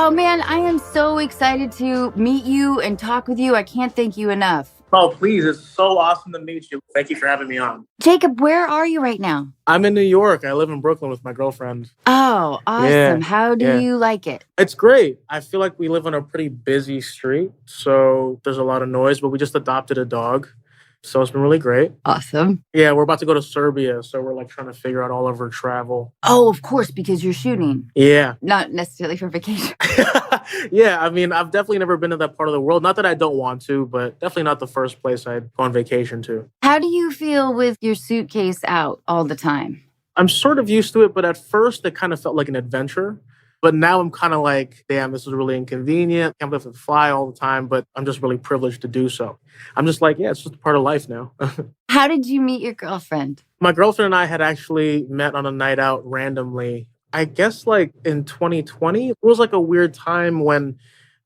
Oh man, I am so excited to meet you and talk with you. I can't thank you enough. Oh, please. It's so awesome to meet you. Thank you for having me on. Jacob, where are you right now? I'm in New York. I live in Brooklyn with my girlfriend. Oh, awesome. Yeah, How do you like it? It's great. I feel like we live on a pretty busy street, so there's a lot of noise, but we just adopted a dog. So it's been really great. Awesome. Yeah, we're about to go to Serbia, so we're like trying to figure out all of our travel. Oh, of course, because you're shooting. Yeah. Not necessarily for vacation. Yeah, I mean, I've definitely never been to that part of the world. Not that I don't want to, but definitely not the first place I'd go on vacation to. How do you feel with your suitcase out all the time? I'm sort of used to it, but at first it kind of felt like an adventure. But now I'm kind of like, damn, this is really inconvenient. I can't have to fly all the time, but I'm just really privileged to do so. I'm just like, yeah, it's just a part of life now. How did you meet your girlfriend? My girlfriend and I had actually met on a night out randomly. I guess like in 2020, it was like a weird time when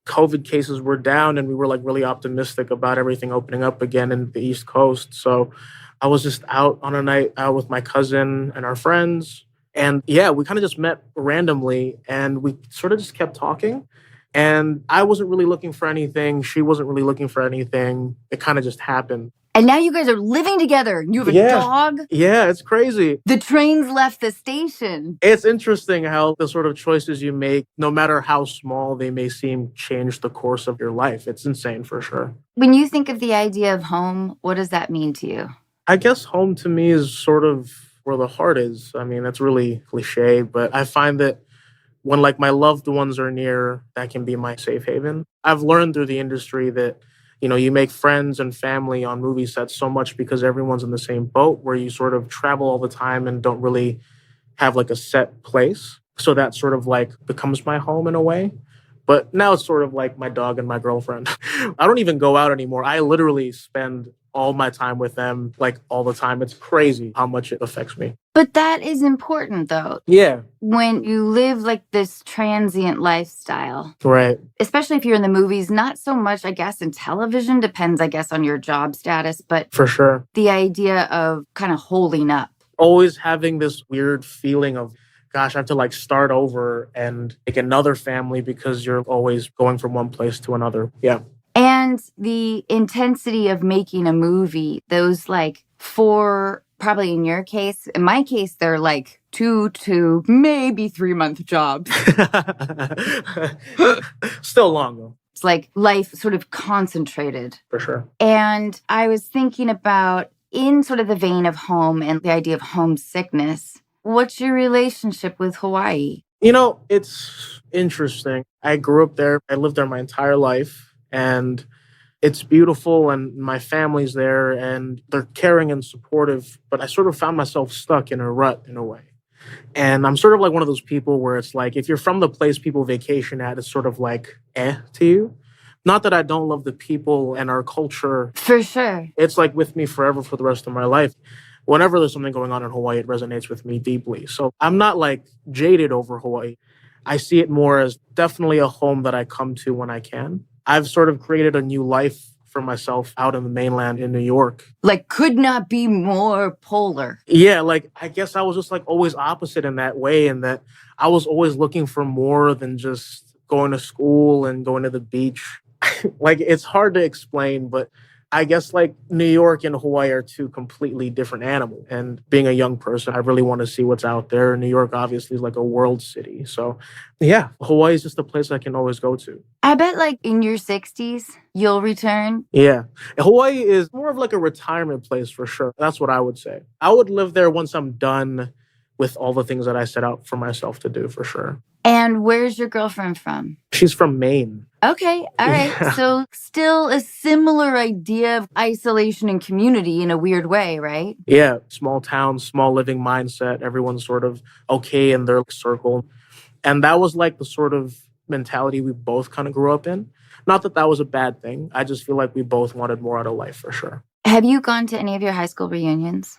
COVID cases were down and we were like really optimistic about everything opening up again in the East Coast. So I was just out on a night out with my cousin and our friends. And yeah, we kind of just met randomly and we sort of just kept talking. And I wasn't really looking for anything. She wasn't really looking for anything. It kind of just happened. And now you guys are living together. You have a dog. Yeah, it's crazy. The trains left the station. It's interesting how the sort of choices you make, no matter how small they may seem, change the course of your life. It's insane for sure. When you think of the idea of home, what does that mean to you? I guess home to me is sort of where the heart is. I mean, that's really cliche, but I find that when like my loved ones are near, that can be my safe haven. I've learned through the industry that, you know, you make friends and family on movie sets so much because everyone's in the same boat where you sort of travel all the time and don't really have like a set place. So that sort of like becomes my home in a way. But now it's sort of like my dog and my girlfriend. I don't even go out anymore. I literally spend all my time with them, like all the time. It's crazy how much it affects me. But that is important, though. Yeah. When you live like this transient lifestyle. Right. Especially if you're in the movies, not so much, I guess, in television. Depends, I guess, on your job status. But for sure. The idea of kind of holding up. Always having this weird feeling of, gosh, I have to like start over and make another family because you're always going from one place to another. Yeah. And the intensity of making a movie, those like 4, probably in your case, in my case, they're like 2 to maybe 3-month jobs. Still long though. It's like life sort of concentrated. For sure. And I was thinking about, in sort of the vein of home and the idea of homesickness, what's your relationship with Hawaii? You know, it's interesting. I grew up there. I lived there my entire life. And it's beautiful and my family's there and they're caring and supportive. But I sort of found myself stuck in a rut in a way. And I'm sort of like one of those people where it's like, if you're from the place people vacation at, it's sort of like, to you. Not that I don't love the people and our culture. For sure. It's like with me forever for the rest of my life. Whenever there's something going on in Hawaii, it resonates with me deeply. So I'm not like jaded over Hawaii. I see it more as definitely a home that I come to when I can. I've sort of created a new life for myself out in the mainland in New York. Like, could not be more polar. Yeah, like, I guess I was just like always opposite in that way, and that I was always looking for more than just going to school and going to the beach. Like, it's hard to explain, but I guess like New York and Hawaii are two completely different animals. And being a young person, I really want to see what's out there. New York obviously is like a world city. So yeah, Hawaii is just a place I can always go to. I bet like in your 60s, you'll return. Yeah. Hawaii is more of like a retirement place for sure. That's what I would say. I would live there once I'm done with all the things that I set out for myself to do for sure. And where's your girlfriend from? She's from Maine. Okay, all right. Yeah. So still a similar idea of isolation and community in a weird way, right? Yeah, small town, small living mindset. Everyone's sort of okay in their circle. And that was like the sort of mentality we both kind of grew up in. Not that that was a bad thing. I just feel like we both wanted more out of life for sure. Have you gone to any of your high school reunions?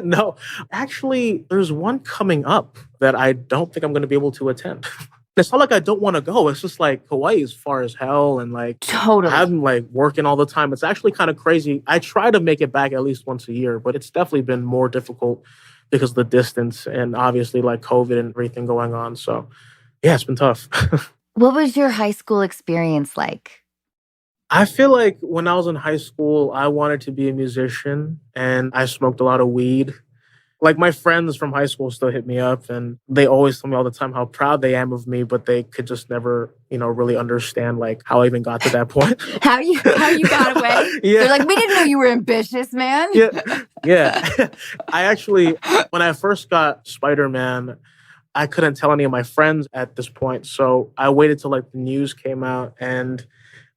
No. Actually, there's one coming up that I don't think I'm going to be able to attend. It's not like I don't want to go. It's just like Hawaii is far as hell. And like, totally. I'm like working all the time. It's actually kind of crazy. I try to make it back at least once a year, but it's definitely been more difficult because of the distance and obviously like COVID and everything going on. So yeah, it's been tough. What was your high school experience like? I feel like when I was in high school, I wanted to be a musician and I smoked a lot of weed. Like my friends from high school still hit me up and they always tell me all the time how proud they am of me, but they could just never, really understand like how I even got to that point. How you got away? Yeah. They're like, we didn't know you were ambitious, man. Yeah. Yeah. I actually, when I first got Spider-Man, I couldn't tell any of my friends at this point. So I waited till like the news came out and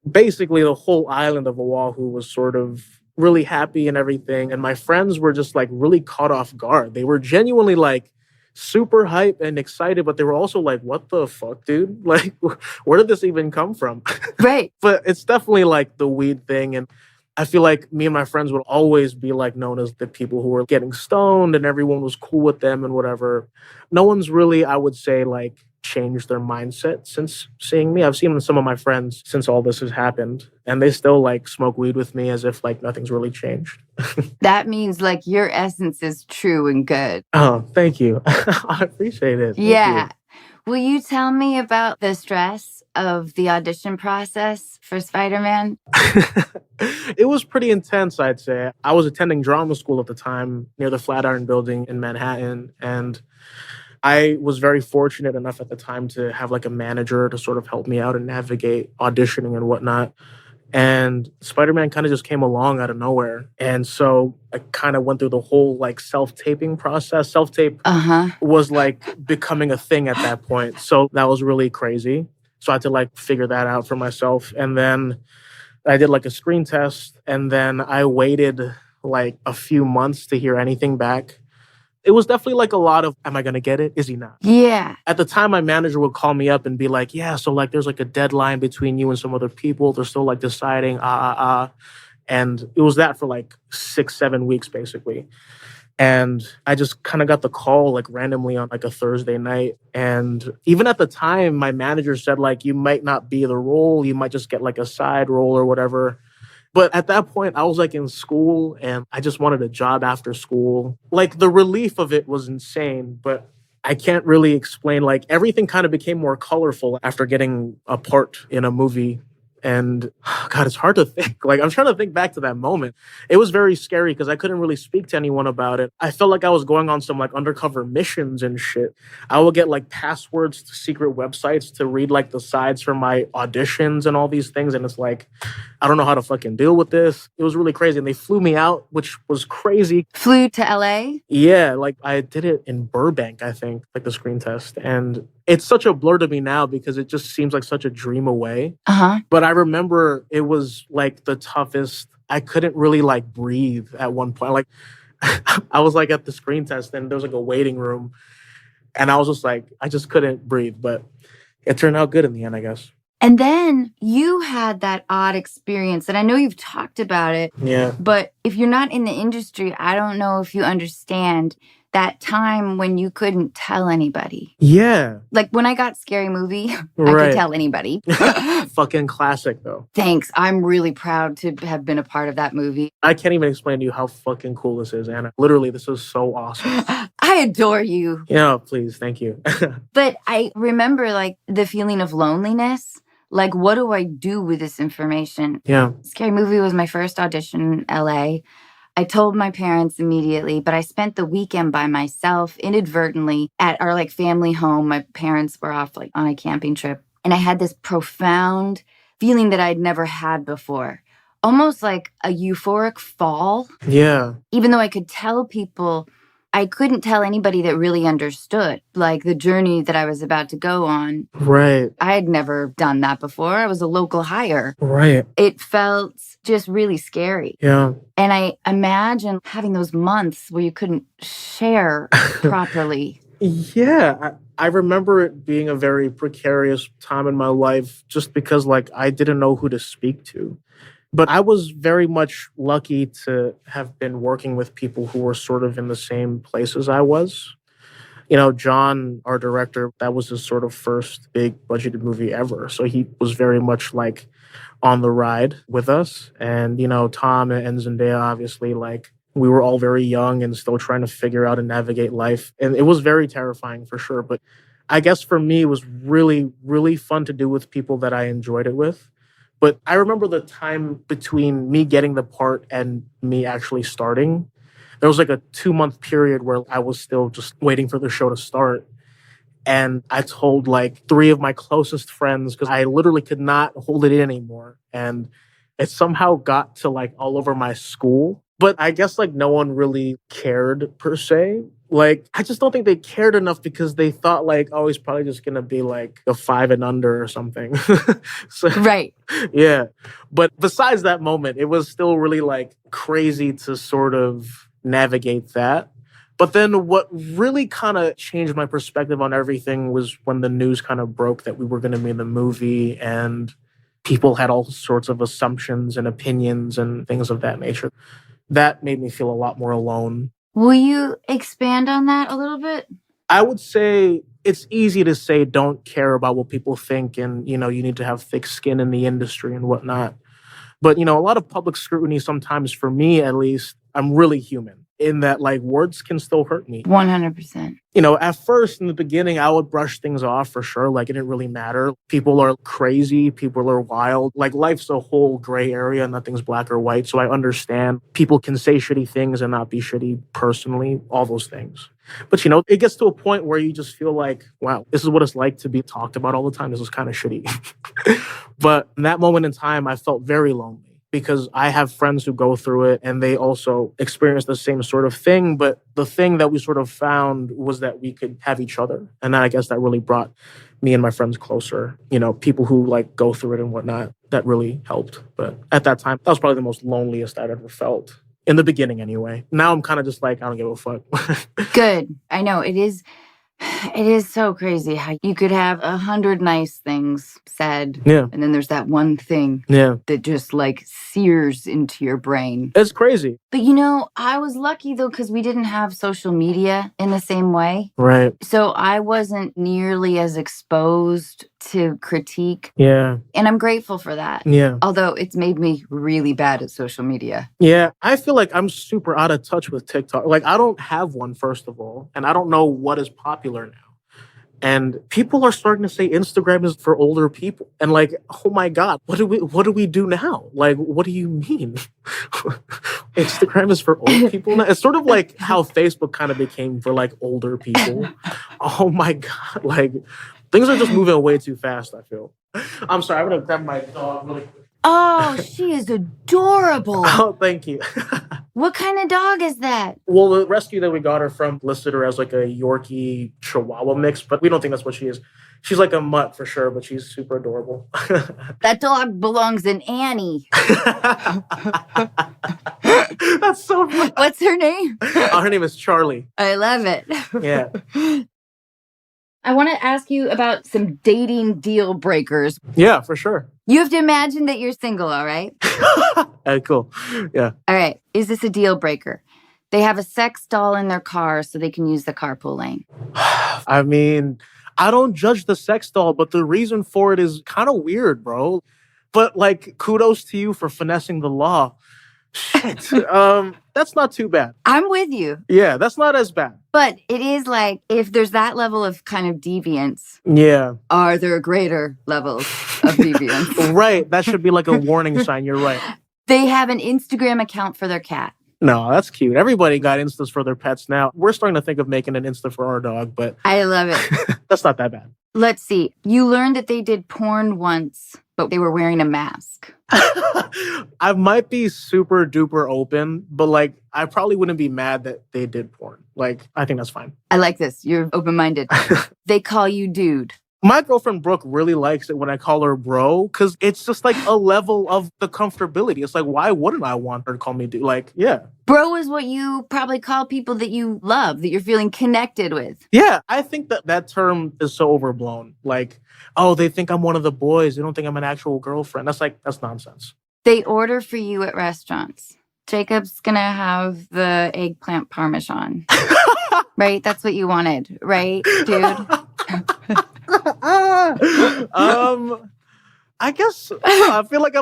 basically the whole island of Oahu was sort of really happy and everything. And my friends were just like really caught off guard. They were genuinely like super hype and excited, but they were also like, what the fuck, dude? Like, where did this even come from? Right. But it's definitely like the weed thing. And I feel like me and my friends would always be like known as the people who were getting stoned and everyone was cool with them and whatever. No one's really, I would say, like changed their mindset since seeing me. I've seen some of my friends since all this has happened and they still like smoke weed with me as if like nothing's really changed. That means like your essence is true and good. Oh, thank you. I appreciate it. Thank Yeah. you. Will you tell me about the stress of the audition process for Spider-Man? It was pretty intense, I'd say. I was attending drama school at the time near the Flatiron Building in Manhattan. And I was very fortunate enough at the time to have like a manager to sort of help me out and navigate auditioning and whatnot. And Spider-Man kind of just came along out of nowhere. And so I kind of went through the whole like self-taping process. Self-tape was like becoming a thing at that point. So that was really crazy. So I had to like figure that out for myself. And then I did like a screen test. And then I waited like a few months to hear anything back. It was definitely like a lot of, am I going to get it? Is he not? Yeah. At the time, my manager would call me up and be like, yeah, so like there's like a deadline between you and some other people. They're still like deciding, And it was that for like 6-7 weeks, basically. And I just kind of got the call like randomly on like a Thursday night. And even at the time, my manager said like, you might not be the role. You might just get like a side role or whatever. But at that point, I was like in school and I just wanted a job after school. Like the relief of it was insane, but I can't really explain. Like everything kind of became more colorful after getting a part in a movie. And God, it's hard to think. Like I'm trying to think back to that moment. It was very scary because I couldn't really speak to anyone about it. I felt like I was going on some like undercover missions and shit. I would get like passwords to secret websites to read like the sides from my auditions and all these things. And it's like, I don't know how to fucking deal with this. It was really crazy. And they flew me out, which was crazy. Flew to LA? Yeah, like I did it in Burbank, I think, like the screen test. And it's such a blur to me now because it just seems like such a dream away. But I remember it was like the toughest. I couldn't really like breathe at one point. Like I was like at the screen test and there was like a waiting room. And I was just like, I just couldn't breathe. But it turned out good in the end, I guess. And then you had that odd experience, and I know you've talked about it. Yeah. But if you're not in the industry, I don't know if you understand that time when you couldn't tell anybody. Yeah. Like when I got Scary Movie, I Right. could tell anybody. Fucking classic, though. Thanks. I'm really proud to have been a part of that movie. I can't even explain to you how fucking cool this is, Anna. Literally, this is so awesome. I adore you. Yeah, please. Thank you. But I remember like the feeling of loneliness. Like, what do I do with this information? Yeah. Scary Movie was my first audition in LA. I told my parents immediately, but I spent the weekend by myself inadvertently at our like family home. My parents were off like on a camping trip. And I had this profound feeling that I'd never had before. Almost like a euphoric fall. Yeah. Even though I could tell people, I couldn't tell anybody that really understood, like the journey that I was about to go on. Right. I had never done that before. I was a local hire. Right. It felt just really scary. Yeah. And I imagine having those months where you couldn't share properly. Yeah. I remember it being a very precarious time in my life just because, like, I didn't know who to speak to. But I was very much lucky to have been working with people who were sort of in the same place as I was. You know, John, our director, that was his sort of first big budgeted movie ever. So he was very much like on the ride with us. And, you know, Tom and Zendaya, obviously, like we were all very young and still trying to figure out and navigate life. And it was very terrifying for sure. But I guess for me, it was really, really fun to do with people that I enjoyed it with. But I remember the time between me getting the part and me actually starting. There was like a 2 month period where I was still just waiting for the show to start. And I told like three of my closest friends because I literally could not hold it in anymore. And it somehow got to like all over my school. But I guess like no one really cared per se. Like, I just don't think they cared enough because they thought like, oh, he's probably just gonna be like a 5 and under or something. So, Right. yeah. But besides that moment, it was still really like crazy to sort of navigate that. But then what really kind of changed my perspective on everything was when the news kind of broke that we were going to be in the movie and people had all sorts of assumptions and opinions and things of that nature. That made me feel a lot more alone. Will you expand on that a little bit? I would say it's easy to say don't care about what people think and, you need to have thick skin in the industry and whatnot. But, a lot of public scrutiny sometimes, for me at least, I'm really human in that like words can still hurt me. 100%. At first in the beginning, I would brush things off for sure. Like it didn't really matter. People are crazy. People are wild. Like life's a whole gray area. Nothing's black or white. So I understand people can say shitty things and not be shitty personally, all those things. But, it gets to a point where you just feel like, wow, this is what it's like to be talked about all the time. This is kind of shitty. But in that moment in time, I felt very lonely because I have friends who go through it and they also experience the same sort of thing. But the thing that we sort of found was that we could have each other. And I guess that really brought me and my friends closer. People who like go through it and whatnot, that really helped. But at that time, that was probably the most loneliest I'd ever felt. In the beginning, anyway. Now I'm kind of just like, I don't give a fuck. Good. I know it is so crazy how you could have 100 nice things said. Yeah. And then there's that one thing that just like sears into your brain. It's crazy. But I was lucky though, because we didn't have social media in the same way. Right. So I wasn't nearly as exposed to critique. Yeah. And I'm grateful for that. Yeah. Although it's made me really bad at social media. Yeah. I feel like I'm super out of touch with TikTok. Like I don't have one, first of all, and I don't know what is popular now. And people are starting to say Instagram is for older people. And like, oh my God, what do we do now? Like, what do you mean? Instagram is for old people now? It's sort of like how Facebook kind of became for like older people. Oh my God. Like things are just moving way too fast, I feel. I'm sorry, I'm gonna grab my dog really quick. Oh, she is adorable. Oh, thank you. What kind of dog is that? Well, the rescue that we got her from listed her as like a Yorkie Chihuahua mix, but we don't think that's what she is. She's like a mutt for sure, but she's super adorable. That dog belongs in Annie. That's so funny. What's her name? Her name is Charlie. I love it. Yeah. I want to ask you about some dating deal breakers. Yeah, for sure. You have to imagine that you're single, all right? Cool. Yeah. All right. Is this a deal breaker? They have a sex doll in their car so they can use the carpool lane. I mean, I don't judge the sex doll, but the reason for it is kind of weird, bro. But like, kudos to you for finessing the law. Shit. That's not too bad. I'm with you. Yeah, that's not as bad. But it is like, if there's that level of kind of deviance, yeah, are there greater levels of deviance? Right. That should be like a warning sign. You're right. They have an Instagram account for their cat. No, that's cute. Everybody got Instas for their pets now. We're starting to think of making an Insta for our dog, but I love it. That's not that bad. Let's see. You learned that they did porn once, but they were wearing a mask. I might be super duper open, but like, I probably wouldn't be mad that they did porn. Like, I think that's fine. I like this. You're open-minded. They call you dude. My girlfriend Brooke really likes it when I call her bro, because it's just like a level of the comfortability. It's like, why wouldn't I want her to call me dude? Like, yeah. Bro is what you probably call people that you love, that you're feeling connected with. Yeah, I think that term is so overblown. Like, oh, they think I'm one of the boys. They don't think I'm an actual girlfriend. That's nonsense. They order for you at restaurants. Jacob's gonna have the eggplant parmesan. Right? That's what you wanted, right, dude? I guess I feel like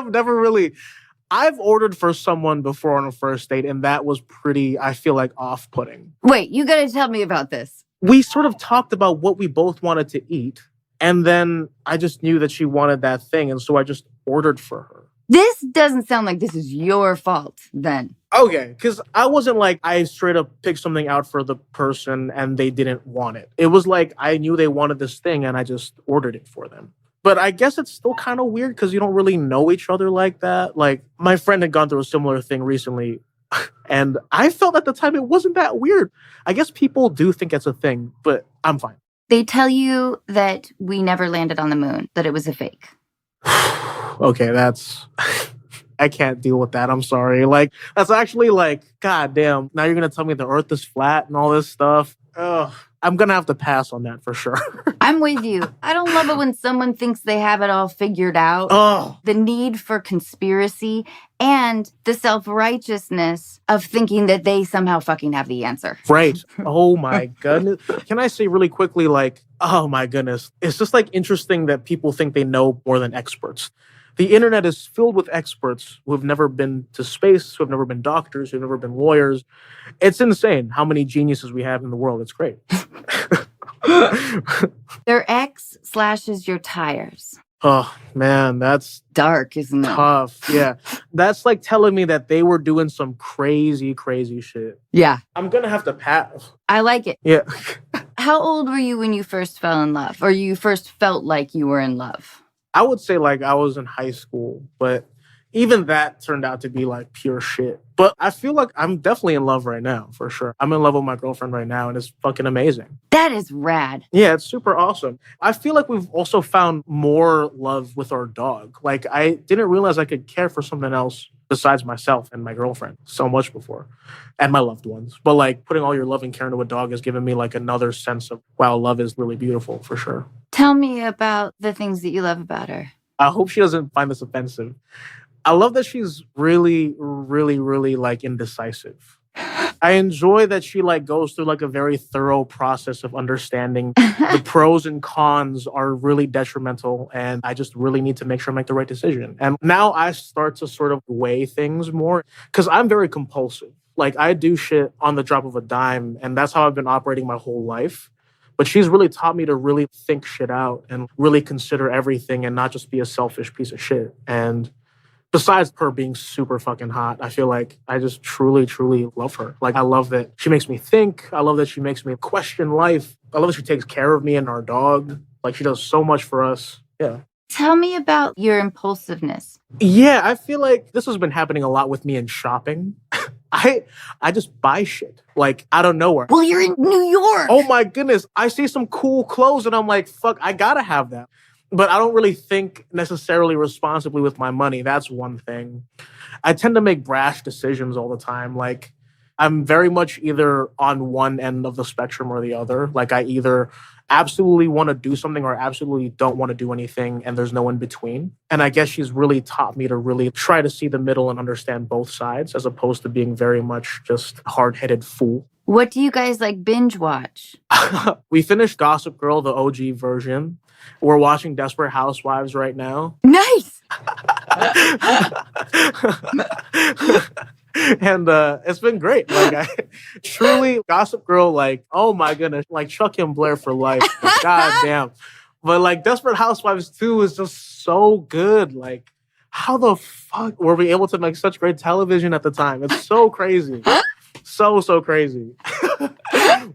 I've ordered for someone before on a first date, and that was pretty, I feel like, off-putting. Wait, you gotta tell me about this. We sort of talked about what we both wanted to eat. And then I just knew that she wanted that thing. And so I just ordered for her. This doesn't sound like this is your fault then. Okay, because I wasn't like I straight up picked something out for the person and they didn't want it. It was like I knew they wanted this thing and I just ordered it for them. But I guess it's still kind of weird because you don't really know each other like that. Like, my friend had gone through a similar thing recently, and I felt at the time it wasn't that weird. I guess people do think it's a thing, but I'm fine. They tell you that we never landed on the moon, that it was a fake. Okay, that's... I can't deal with that. I'm sorry. Like, that's actually like, God damn. Now you're going to tell me the earth is flat and all this stuff. Ugh. I'm going to have to pass on that for sure. I'm with you. I don't love it when someone thinks they have it all figured out. Oh. The need for conspiracy and the self-righteousness of thinking that they somehow fucking have the answer. Right. Oh my goodness. Can I say really quickly, like, oh my goodness. It's just like interesting that people think they know more than experts. The internet is filled with experts who have never been to space, who have never been doctors, who have never been lawyers. It's insane how many geniuses we have in the world. It's great. Their ex slashes your tires. Oh, man, that's dark, isn't it? Tough. Yeah. That's like telling me that they were doing some crazy, crazy shit. Yeah. I'm going to have to pass. I like it. Yeah. How old were you when you first fell in love? Or you first felt like you were in love? I would say like I was in high school, but even that turned out to be like pure shit. But I feel like I'm definitely in love right now, for sure. I'm in love with my girlfriend right now, and it's fucking amazing. That is rad. Yeah, it's super awesome. I feel like we've also found more love with our dog. Like, I didn't realize I could care for something else besides myself and my girlfriend so much before, and my loved ones. But like, putting all your love and care into a dog has given me like another sense of, wow, love is really beautiful, for sure. Tell me about the things that you love about her. I hope she doesn't find this offensive. I love that she's really, really, really like indecisive. I enjoy that she like goes through like a very thorough process of understanding the pros and cons are really detrimental, and I just really need to make sure I make the right decision. And now I start to sort of weigh things more because I'm very compulsive. Like, I do shit on the drop of a dime, and that's how I've been operating my whole life. But she's really taught me to really think shit out and really consider everything and not just be a selfish piece of shit. And besides her being super fucking hot, I feel like I just truly, truly love her. Like, I love that she makes me think. I love that she makes me question life. I love that she takes care of me and our dog. Like, she does so much for us. Yeah. Tell me about your impulsiveness. Yeah, I feel like this has been happening a lot with me in shopping. I just buy shit, like, out of nowhere. Well, you're in New York. Oh my goodness. I see some cool clothes and I'm like, fuck, I gotta have that. But I don't really think necessarily responsibly with my money. That's one thing. I tend to make brash decisions all the time. Like, I'm very much either on one end of the spectrum or the other. Like, I either absolutely want to do something or absolutely don't want to do anything, and there's no in between. And I guess she's really taught me to really try to see the middle and understand both sides, as opposed to being very much just a hard-headed fool. What do you guys like binge watch? We finished Gossip Girl, the OG version. We're watching Desperate Housewives right now. Nice! And it's been great. Like, truly, Gossip Girl, like, oh my goodness, like Chuck and Blair for life. Like, God damn. But like, Desperate Housewives 2 is just so good. Like, how the fuck were we able to make such great television at the time? It's so crazy. So crazy.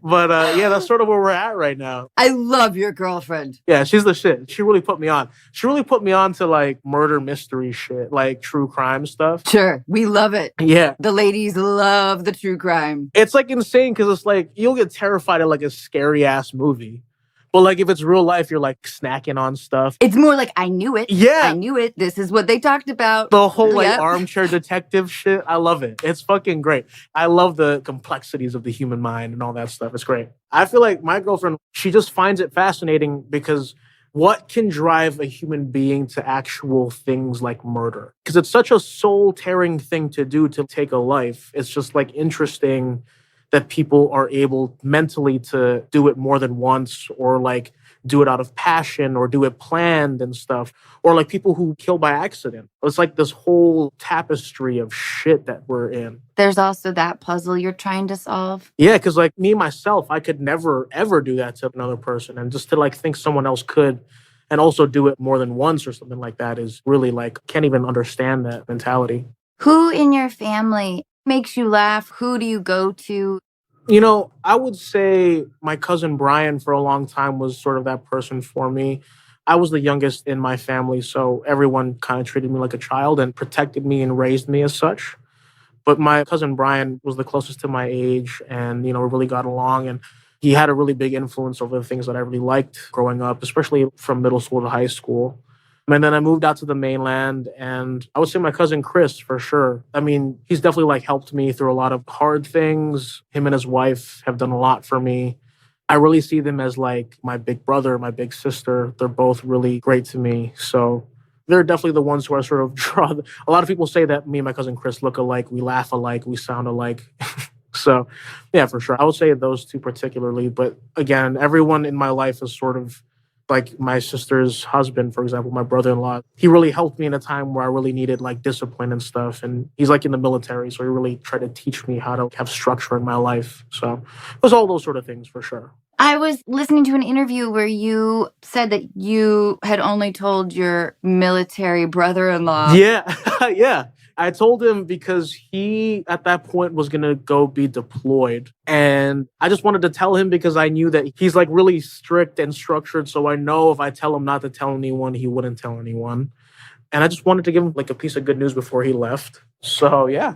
But yeah, that's sort of where we're at right now. I love your girlfriend. Yeah, she's the shit. She really put me on. She really put me on to like murder mystery shit, like true crime stuff. Sure, we love it. Yeah. The ladies love the true crime. It's like insane because it's like you'll get terrified at like a scary ass movie. But like if it's real life, you're like snacking on stuff. It's more like, I knew it. Yeah. I knew it. This is what they talked about. The whole like armchair detective shit. I love it. It's fucking great. I love the complexities of the human mind and all that stuff. It's great. I feel like my girlfriend, she just finds it fascinating because what can drive a human being to actual things like murder? Because it's such a soul-tearing thing to do, to take a life. It's just like interesting that people are able mentally to do it more than once, or like do it out of passion or do it planned and stuff, or like people who kill by accident. It's like this whole tapestry of shit that we're in. There's also that puzzle you're trying to solve. Yeah, because like me myself, I could never ever do that to another person, and just to like think someone else could and also do it more than once or something like that is really like, can't even understand that mentality. Who in your family makes you laugh? Who do you go to? You know, I would say my cousin Brian for a long time was sort of that person for me. I was the youngest in my family, so everyone kind of treated me like a child and protected me and raised me as such. But my cousin Brian was the closest to my age, and, we really got along. And he had a really big influence over the things that I really liked growing up, especially from middle school to high school. And then I moved out to the mainland, and I would say my cousin Chris for sure. I mean, he's definitely like helped me through a lot of hard things. Him and his wife have done a lot for me. I really see them as like my big brother, my big sister. They're both really great to me. So they're definitely the ones who I sort of draw. A lot of people say that me and my cousin Chris look alike, we laugh alike, we sound alike. So yeah, for sure. I would say those two particularly. But again, everyone in my life is sort of like my sister's husband, for example, my brother-in-law. He really helped me in a time where I really needed like discipline and stuff. And he's like in the military, so he really tried to teach me how to have structure in my life. So it was all those sort of things for sure. I was listening to an interview where you said that you had only told your military brother-in-law. Yeah, yeah. I told him because he, at that point, was going to go be deployed. And I just wanted to tell him because I knew that he's like really strict and structured. So I know if I tell him not to tell anyone, he wouldn't tell anyone. And I just wanted to give him like a piece of good news before he left. So yeah.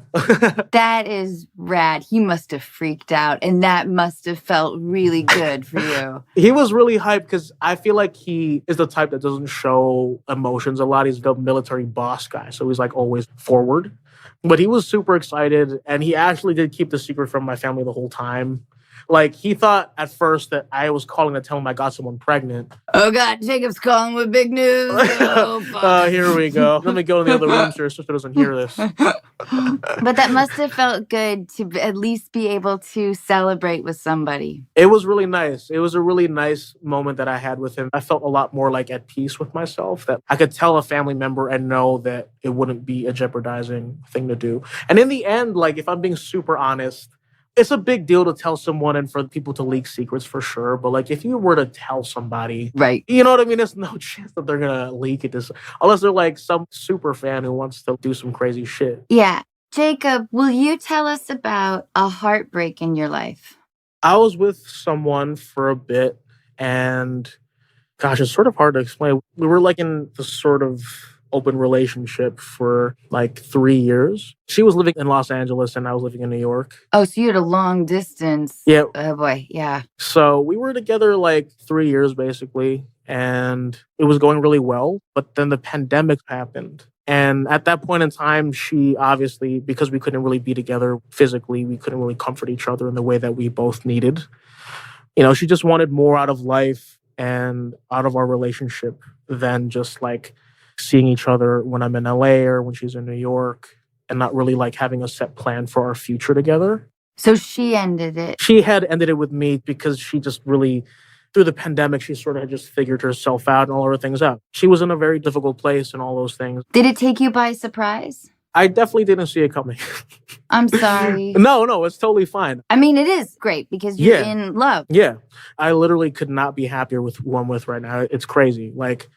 That is rad. He must have freaked out, and that must have felt really good for you. He was really hyped because I feel like he is the type that doesn't show emotions a lot. He's the military boss guy, so he's like always forward. But he was super excited, and he actually did keep the secret from my family the whole time. Like, he thought at first that I was calling to tell him I got someone pregnant. Oh, God, Jacob's calling with big news. Oh, here we go. Let me go in the other room so your sister doesn't hear this. But that must have felt good to at least be able to celebrate with somebody. It was really nice. It was a really nice moment that I had with him. I felt a lot more like at peace with myself, that I could tell a family member and know that it wouldn't be a jeopardizing thing to do. And in the end, like, if I'm being super honest, it's a big deal to tell someone and for people to leak secrets for sure. But like, if you were to tell somebody, right? You know what I mean? There's no chance that they're going to leak it. Unless they're like some super fan who wants to do some crazy shit. Yeah. Jacob, will you tell us about a heartbreak in your life? I was with someone for a bit, and gosh, it's sort of hard to explain. We were like in this sort of open relationship for like 3 years. She was living in Los Angeles and I was living in New York. Oh, so you had a long distance. Yeah. Oh boy, yeah. So we were together like 3 years basically, and it was going really well. But then the pandemic happened. And at that point in time, she obviously, because we couldn't really be together physically, we couldn't really comfort each other in the way that we both needed. She just wanted more out of life and out of our relationship than just like seeing each other when I'm in LA or when she's in New York, and not really like having a set plan for our future together. So she ended it. She had ended it with me because she just really, through the pandemic, she sort of had just figured herself out and all her things out. She was in a very difficult place and all those things. Did it take you by surprise? I definitely didn't see it coming. I'm sorry. No, it's totally fine. I mean, it is great because you're in love. Yeah. I literally could not be happier with who I'm with right now. It's crazy. Like,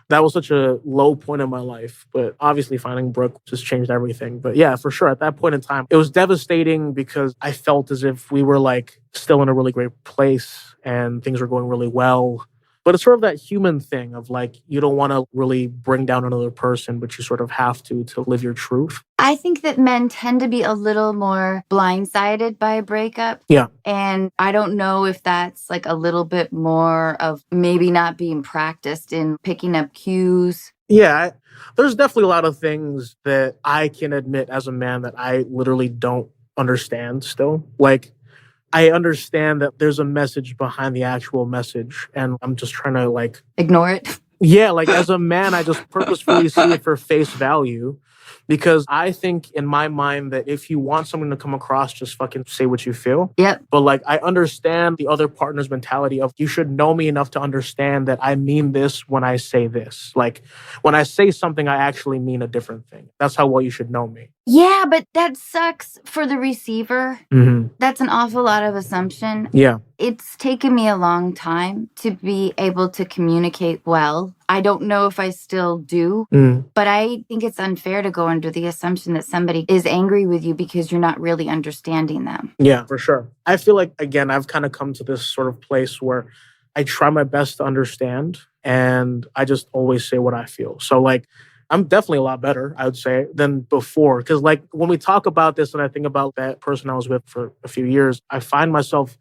that was such a low point in my life, but obviously finding Brooke just changed everything. But yeah, for sure, at that point in time, it was devastating because I felt as if we were like still in a really great place and things were going really well. But it's sort of that human thing of like, you don't want to really bring down another person, but you sort of have to live your truth. I think that men tend to be a little more blindsided by a breakup. Yeah. And I don't know if that's like a little bit more of maybe not being practiced in picking up cues. Yeah, there's definitely a lot of things that I can admit as a man that I literally don't understand still. Like, I understand that there's a message behind the actual message, and I'm just trying to ignore it. Yeah, like as a man, I just purposefully see it for face value. Because I think in my mind that if you want someone to come across, just fucking say what you feel. Yep. But like, I understand the other partner's mentality of you should know me enough to understand that I mean this when I say this. Like, when I say something, I actually mean a different thing. That's how well you should know me. Yeah, but that sucks for the receiver. Mm-hmm. That's an awful lot of assumption. Yeah. It's taken me a long time to be able to communicate well. I don't know if I still do, but I think it's unfair to go under the assumption that somebody is angry with you because you're not really understanding them. Yeah, for sure. I feel like, again, I've kind of come to this sort of place where I try my best to understand and I just always say what I feel. So like, I'm definitely a lot better, I would say, than before. Because like when we talk about this and I think about that person I was with for a few years, I find myself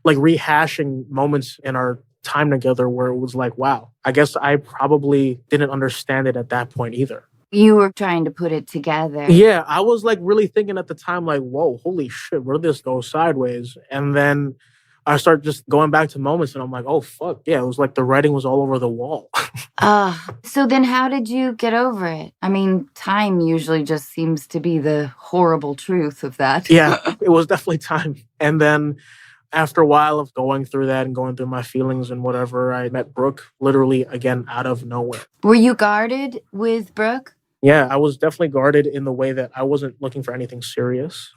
like rehashing moments in our time together where it was like, wow, I guess I probably didn't understand it at that point either. You were trying to put it together. Yeah, I was like really thinking at the time, like, whoa, holy shit, where did this go sideways? And then I start just going back to moments and I'm like, oh, fuck. Yeah, it was like the writing was all over the wall. So then how did you get over it? I mean, time usually just seems to be the horrible truth of that. Yeah, it was definitely time. And then after a while of going through that and going through my feelings and whatever, I met Brooke literally again out of nowhere. Were you guarded with Brooke? Yeah, I was definitely guarded in the way that I wasn't looking for anything serious.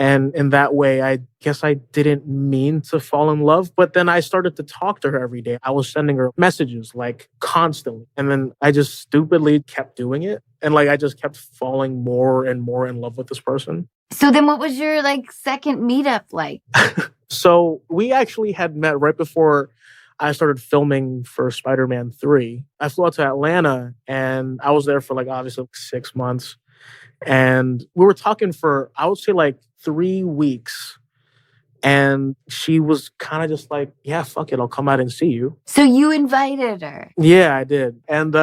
And in that way, I guess I didn't mean to fall in love. But then I started to talk to her every day. I was sending her messages like constantly. And then I just stupidly kept doing it. And like I just kept falling more and more in love with this person. So then what was your like second meetup like? So we actually had met right before I started filming for Spider-Man 3. I flew out to Atlanta and I was there for like obviously 6 months. And we were talking for, I would say like 3 weeks. And she was kind of just like, yeah, fuck it, I'll come out and see you. So you invited her? Yeah, I did. And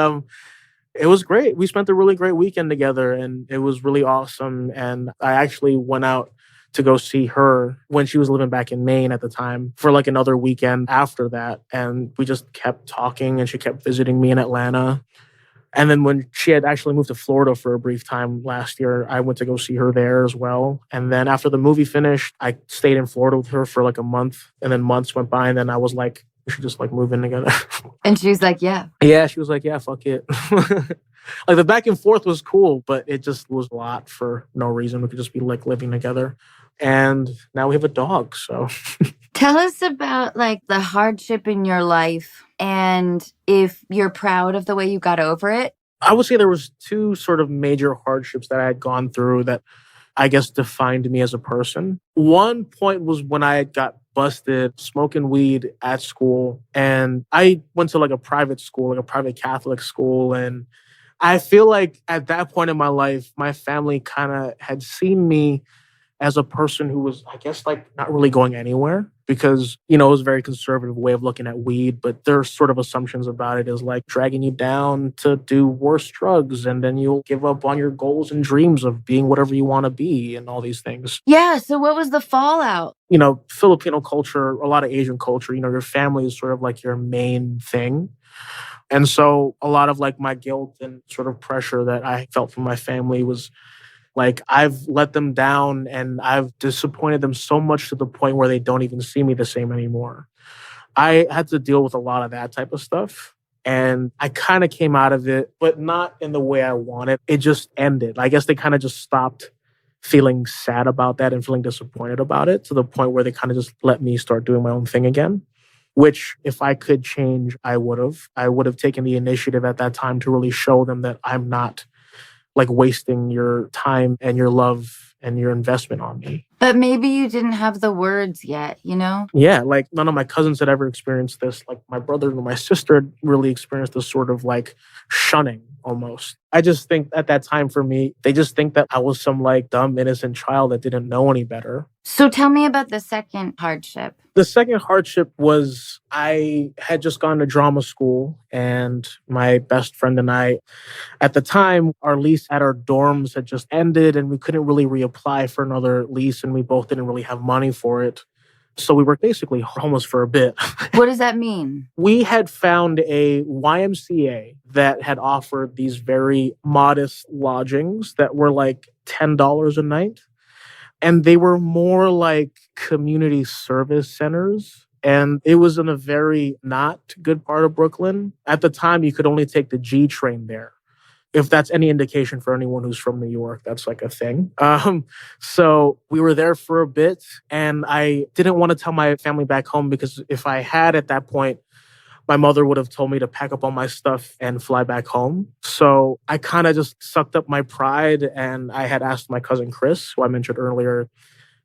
it was great. We spent a really great weekend together and it was really awesome. And I actually went out to go see her when she was living back in Maine at the time for like another weekend after that. And we just kept talking and she kept visiting me in Atlanta. And then when she had actually moved to Florida for a brief time last year, I went to go see her there as well. And then after the movie finished, I stayed in Florida with her for like a month. And then months went by and then I was like, we should just like move in together. And she was like, yeah. Yeah, she was like, yeah, fuck it. Like the back and forth was cool, but it just was a lot for no reason. We could just be like living together. And now we have a dog, so. Tell us about like the hardship in your life and if you're proud of the way you got over it. I would say there was 2 sort of major hardships that I had gone through that I guess defined me as a person. One point was when I got busted smoking weed at school. And I went to like a private school, like a private Catholic school. And I feel like at that point in my life, my family kind of had seen me as a person who was, I guess, like not really going anywhere because, you know, it was a very conservative way of looking at weed. But there's sort of assumptions about it is like dragging you down to do worse drugs and then you'll give up on your goals and dreams of being whatever you want to be and all these things. Yeah. So what was the fallout? You know, Filipino culture, a lot of Asian culture, you know, your family is sort of like your main thing. And so a lot of like my guilt and sort of pressure that I felt from my family was like, I've let them down and I've disappointed them so much to the point where they don't even see me the same anymore. I had to deal with a lot of that type of stuff. And I kind of came out of it, but not in the way I wanted. It just ended. I guess they kind of just stopped feeling sad about that and feeling disappointed about it to the point where they kind of just let me start doing my own thing again. Which if I could change, I would have. I would have taken the initiative at that time to really show them that I'm not like wasting your time and your love and your investment on me. But maybe you didn't have the words yet, you know? Yeah, like none of my cousins had ever experienced this. Like my brother and my sister had really experienced this sort of like shunning almost. I just think at that time for me, they just think that I was some like dumb, innocent child that didn't know any better. So tell me about the second hardship. The second hardship was I had just gone to drama school and my best friend and I, at the time, our lease at our dorms had just ended and we couldn't really reapply for another lease and we both didn't really have money for it. So we were basically homeless for a bit. What does that mean? We had found a YMCA that had offered these very modest lodgings that were like $10 a night. And they were more like community service centers. And it was in a very not good part of Brooklyn. At the time, you could only take the G train there. If that's any indication for anyone who's from New York, that's like a thing. So we were there for a bit, and I didn't want to tell my family back home because if I had at that point, my mother would have told me to pack up all my stuff and fly back home. So I kind of just sucked up my pride, and I had asked my cousin Chris, who I mentioned earlier,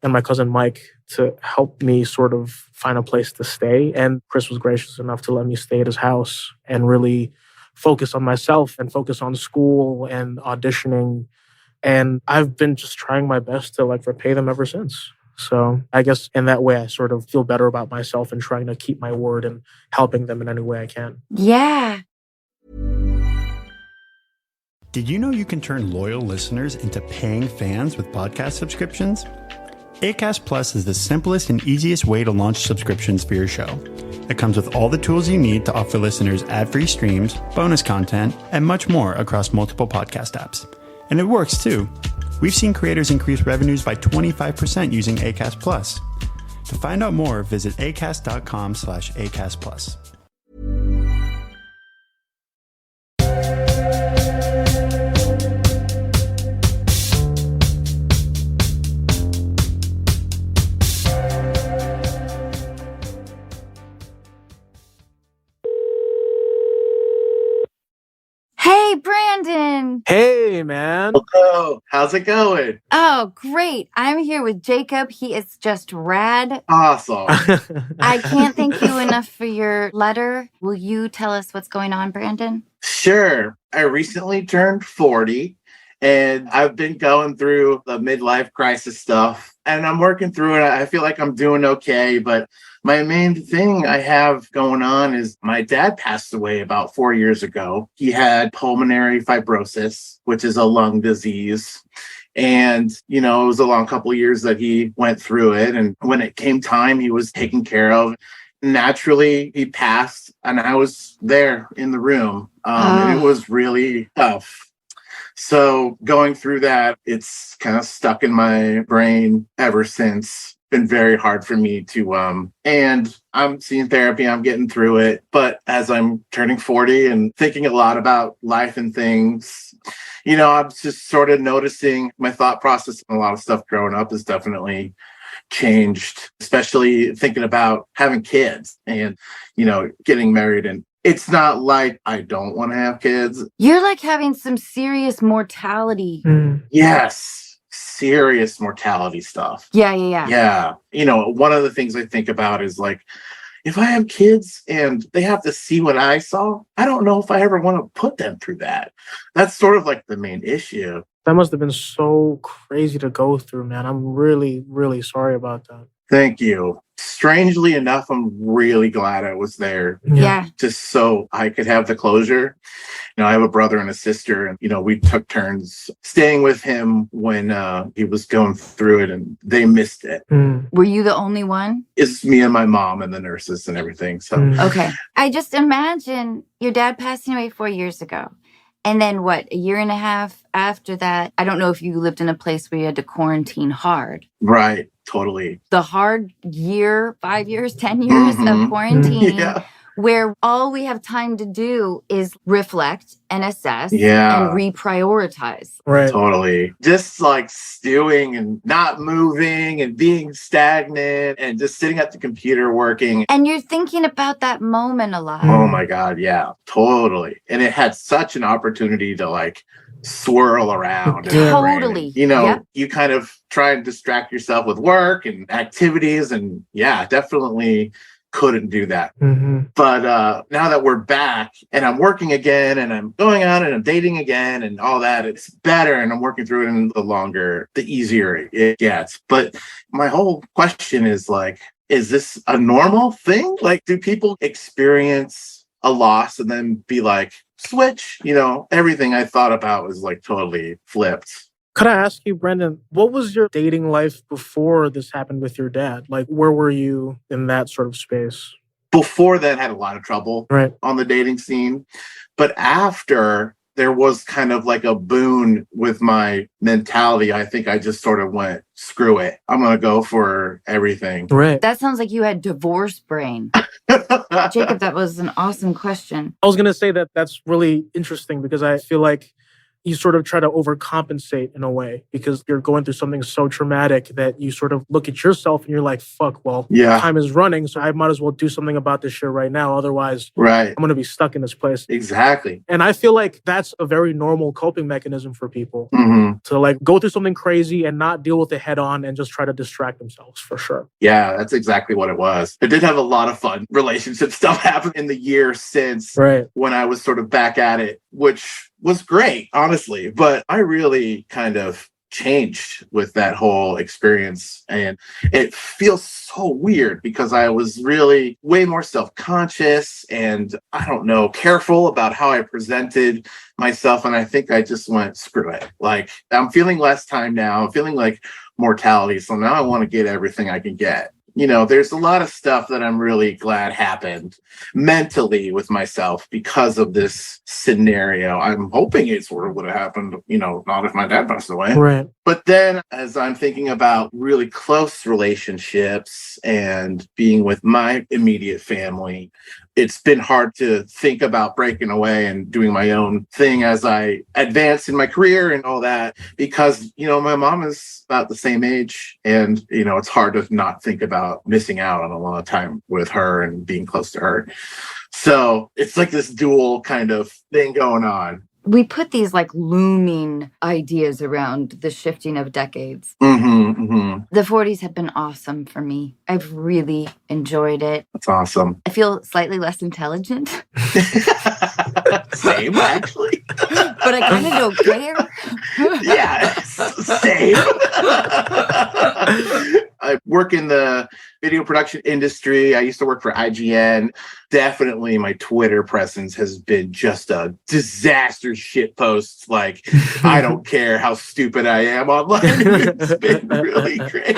and my cousin Mike to help me sort of find a place to stay. And Chris was gracious enough to let me stay at his house and really focus on myself and focus on school and auditioning. And I've been just trying my best to like repay them ever since. So I guess in that way, I sort of feel better about myself and trying to keep my word and helping them in any way I can. Yeah. Did you know you can turn loyal listeners into paying fans with podcast subscriptions? Acast Plus is the simplest and easiest way to launch subscriptions for your show. It comes with all the tools you need to offer listeners ad-free streams, bonus content, and much more across multiple podcast apps. And it works too. We've seen creators increase revenues by 25% using Acast Plus. To find out more, visit acast.com/Acast Plus. Hey, Brandon. Hey, man. Hello, how's it going? Oh, great. I'm here with Jacob. He is just rad. Awesome. I can't thank you enough for your letter. Will you tell us what's going on, Brandon? Sure. I recently turned 40 and I've been going through the midlife crisis stuff and I'm working through it. I feel like I'm doing okay, but my main thing I have going on is my dad passed away about 4 years ago. He had pulmonary fibrosis, which is a lung disease. And, it was a long couple of years that he went through it. And when it came time, he was taken care of. Naturally, he passed and I was there in the room. And it was really tough. So going through that, it's kind of stuck in my brain ever since. Been very hard for me to and I'm seeing therapy, I'm getting through it, but as I'm turning 40 and thinking a lot about life and things, I'm just sort of noticing my thought process and a lot of stuff growing up has definitely changed, especially thinking about having kids and getting married. And it's not like I don't want to have kids. You're like having some serious mortality. Yes. Serious mortality stuff. Yeah. One of the things I think about is like, if I have kids and they have to see what I saw, I don't know if I ever want to put them through that. That's sort of like the main issue. That must have been so crazy to go through, man. I'm really, really sorry about that. Thank you. Strangely enough, I'm really glad I was there. Yeah. Just so I could have the closure. I have a brother and a sister, and, we took turns staying with him when he was going through it, and they missed it. Were you the only one? It's me and my mom and the nurses and everything. So Okay. I just imagine your dad passing away 4 years ago. And then a year and a half after that? I don't know if you lived in a place where you had to quarantine hard. Right. Totally. The hard year, 5 years, 10 years of quarantine. Yeah. Where all we have time to do is reflect and assess and reprioritize. Right. Totally. Just like stewing and not moving and being stagnant and just sitting at the computer working. And you're thinking about that moment a lot. Oh my God. Yeah, totally. And it had such an opportunity to like swirl around. Totally. You kind of try and distract yourself with work and activities. And yeah, definitely couldn't do that. But now that we're back and I'm working again and I'm going on and I'm dating again and all that, it's better and I'm working through it, and the easier it gets. But my whole question is like, is this a normal thing? Like, do people experience a loss and then be like, switch? Everything I thought about was like totally flipped. Could I ask you, Brendan, what was your dating life before this happened with your dad? Like, where were you in that sort of space? Before that, had a lot of trouble Right. on the dating scene. But after, there was kind of like a boon with my mentality. I think I just sort of went, screw it. I'm going to go for everything. Right. That sounds like you had divorce brain. Jacob, that was an awesome question. I was going to say that that's really interesting because I feel like you sort of try to overcompensate in a way because you're going through something so traumatic that you sort of look at yourself and you're like, fuck, well, time is running, so I might as well do something about this shit right now. Otherwise, I'm going to be stuck in this place. Exactly. And I feel like that's a very normal coping mechanism for people Mm-hmm. to like go through something crazy and not deal with it head on and just try to distract themselves, for sure. Yeah, that's exactly what it was. I did have a lot of fun relationship stuff happen in the year since when I was sort of back at it, which was great, honestly. But I really kind of changed with that whole experience. And it feels so weird because I was really way more self-conscious and, I don't know, careful about how I presented myself. And I think I just went, screw it. Like, I'm feeling less time now. I'm feeling like mortality. So now I want to get everything I can get. You know, there's a lot of stuff that I'm really glad happened mentally with myself because of this scenario. I'm hoping it sort of would have happened, you know, not if my dad passed away. Right. But then as I'm thinking about really close relationships and being with my immediate family, it's been hard to think about breaking away and doing my own thing as I advance in my career and all that, because, you know, my mom is about the same age and, you know, it's hard to not think about missing out on a lot of time with her and being close to her. So it's like this dual kind of thing going on. We put these like looming ideas around the shifting of decades. Mm-hmm, mm-hmm. The 40s have been awesome for me. I've really enjoyed it. That's awesome. I feel slightly less intelligent. Same, actually. But I kind of don't care. Yeah, same. I work in the video production industry. I used to work for IGN. Definitely my Twitter presence has been just a disaster shit posts. Like, I don't care how stupid I am online. It's been really great.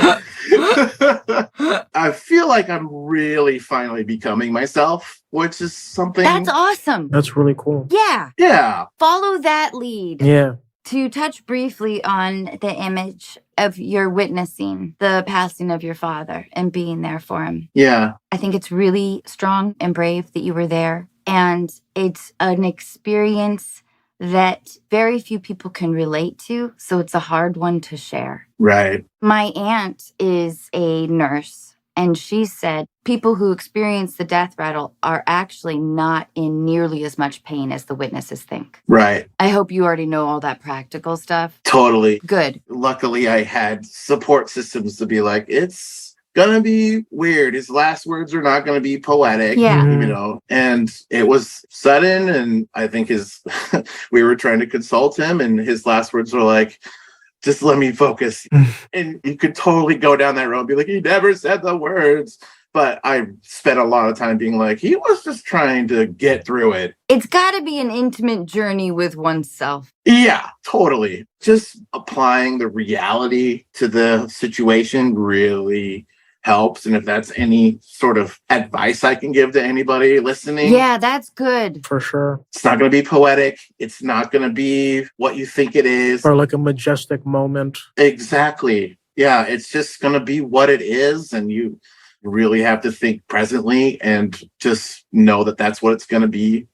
I feel like I'm really finally becoming myself, which is something... That's awesome. That's really cool. Yeah. Yeah. Follow that lead. Yeah. To touch briefly on the image of your witnessing the passing of your father and being there for him. Yeah. I think it's really strong and brave that you were there. And it's an experience that very few people can relate to. So it's a hard one to share. Right. My aunt is a nurse. And she said people who experience the death rattle are actually not in nearly as much pain as the witnesses think. Right. I hope you already know all that practical stuff. Totally. Good. Luckily, I had support systems to be like, it's gonna be weird. His last words are not gonna be poetic. Yeah. You know, and it was sudden. And I think we were trying to consult him, and his last words were like, just let me focus. And you could totally go down that road and be like, he never said the words. But I spent a lot of time being like, he was just trying to get through it. It's got to be an intimate journey with oneself. Yeah, totally. Just applying the reality to the situation really helps. And if that's any sort of advice I can give to anybody listening. Yeah, that's good. For sure. It's not going to be poetic. It's not going to be what you think it is. Or like a majestic moment. Exactly. Yeah, it's just going to be what it is. And you really have to think presently and just know that that's what it's going to be,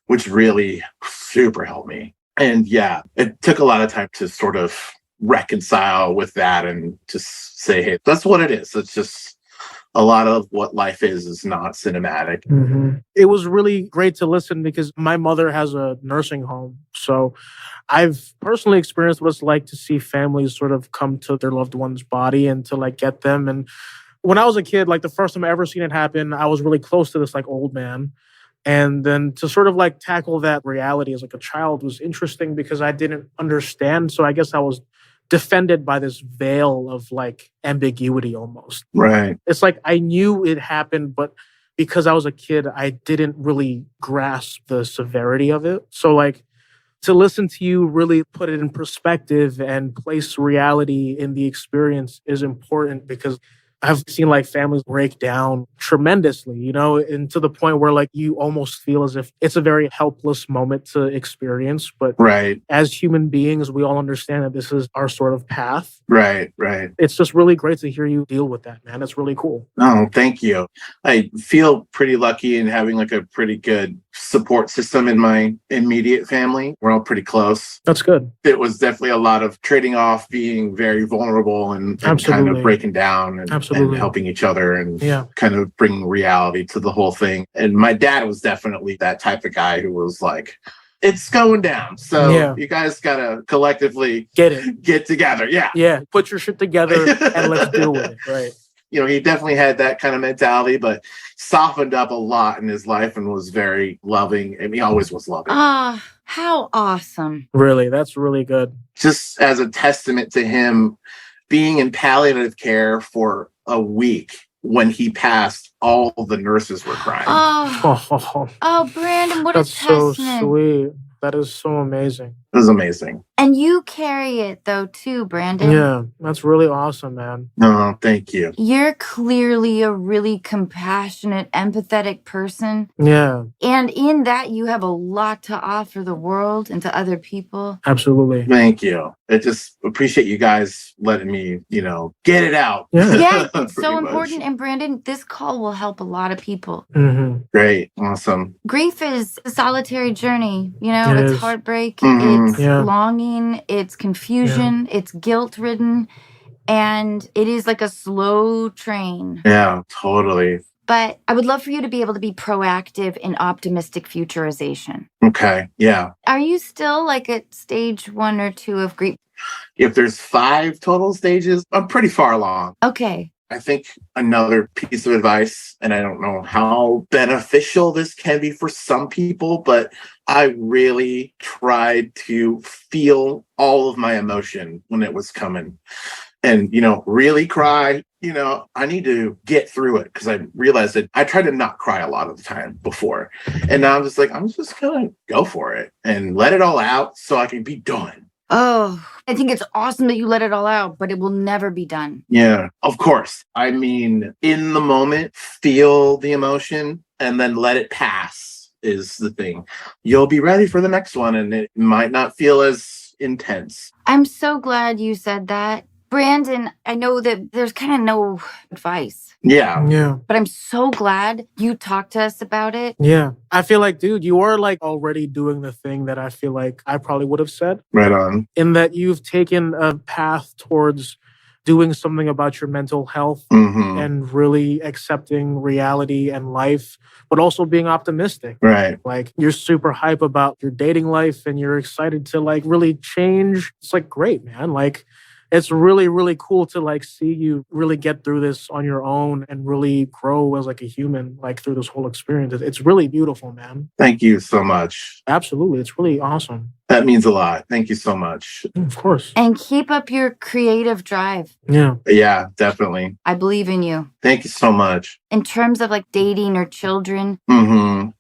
which really super helped me. And yeah, it took a lot of time to sort of reconcile with that and just say, hey, that's what it is. It's just a lot of what life is not cinematic. Mm-hmm. It was really great to listen because my mother has a nursing home. So I've personally experienced what it's like to see families sort of come to their loved one's body and to like get them. And when I was a kid, like the first time I ever seen it happen, I was really close to this like old man. And then to sort of like tackle that reality as like a child was interesting because I didn't understand. So I guess I was defended by this veil of like ambiguity almost. Right. It's like I knew it happened, but because I was a kid, I didn't really grasp the severity of it. So like to listen to you really put it in perspective and place reality in the experience is important because I've seen like families break down tremendously, and to the point where like you almost feel as if it's a very helpless moment to experience. But Right. as human beings, we all understand that this is our sort of path. Right. It's just really great to hear you deal with that, man. It's really cool. Oh, thank you. I feel pretty lucky in having like a pretty good support system in my immediate family. We're all pretty close. That's good. It was definitely a lot of trading off, being very vulnerable and kind Absolutely. of breaking down and helping each other and kind of bringing reality to the whole thing. And my dad was definitely that type of guy who was like, it's going down. So you guys got to collectively get together. Yeah. Yeah. Put your shit together and let's deal with it. Right. He definitely had that kind of mentality, but softened up a lot in his life and was very loving. And he always was loving. Ah, how awesome. Really? That's really good. Just as a testament to him being in palliative care for a week when he passed, all the nurses were crying. Oh, Brandon, what that's a testament. So sweet. That is so amazing. It was amazing. And you carry it, though, too, Brandon. Yeah, that's really awesome, man. Oh, thank you. You're clearly a really compassionate, empathetic person. Yeah. And in that, you have a lot to offer the world and to other people. Absolutely. Thank you. I just appreciate you guys letting me, get it out. Yeah, it's so important. And Brandon, this call will help a lot of people. Mm-hmm. Great. Awesome. Grief is a solitary journey. It's heartbreak. Mm-hmm. It's longing. It's confusion. It's guilt-ridden. And it is like a slow train. Yeah, totally. But I would love for you to be able to be proactive in optimistic futurization. Okay. Yeah. Are you still like at stage 1 or 2 of grief? If there's 5 total stages, I'm pretty far along. Okay. I think another piece of advice, and I don't know how beneficial this can be for some people, but I really tried to feel all of my emotion when it was coming and, really cry. I need to get through it because I realized that I tried to not cry a lot of the time before. And now I'm just like, I'm just going to go for it and let it all out so I can be done. Oh, I think it's awesome that you let it all out, but it will never be done. Yeah, of course. I mean, in the moment, feel the emotion and then let it pass is the thing. You'll be ready for the next one and it might not feel as intense. I'm so glad you said that. Brandon, I know that there's kind of no advice. Yeah. But I'm so glad you talked to us about it. Yeah. I feel like, dude, you are like already doing the thing that I feel like I probably would have said. Right on. In that you've taken a path towards doing something about your mental health and really accepting reality and life, but also being optimistic. Right. Like you're super hype about your dating life and you're excited to like really change. It's like great, man. Like it's really, really cool to like see you really get through this on your own and really grow as like a human, like through this whole experience. It's really beautiful, man. Thank you so much. Absolutely. It's really awesome. That means a lot. Thank you so much. Of course. And keep up your creative drive. Yeah. Yeah, definitely. I believe in you. Thank you so much. In terms of like dating or children,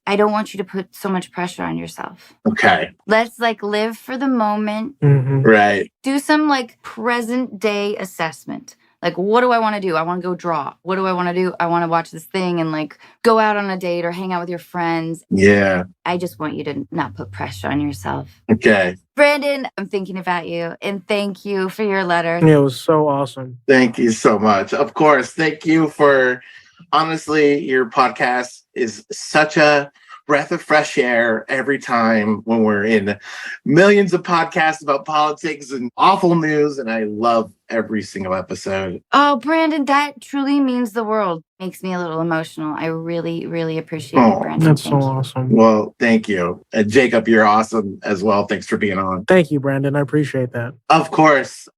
I don't want you to put so much pressure on yourself. Okay. Let's like live for the moment. Right. Do some like present day assessment. Like, what do I want to do? I want to go draw. What do I want to do? I want to watch this thing and like go out on a date or hang out with your friends. Yeah. I just want you to not put pressure on yourself. Okay. Brandon, I'm thinking about you and thank you for your letter. Yeah, it was so awesome. Thank you so much. Of course. Thank you for, honestly, your podcast is such a breath of fresh air every time when we're in millions of podcasts about politics and awful news. And I love every single episode. Oh, Brandon, that truly means the world. Makes me a little emotional. I really, really appreciate it, Brandon. That's so awesome. Well, thank you. And Jacob, you're awesome as well. Thanks for being on. Thank you, Brandon. I appreciate that. Of course.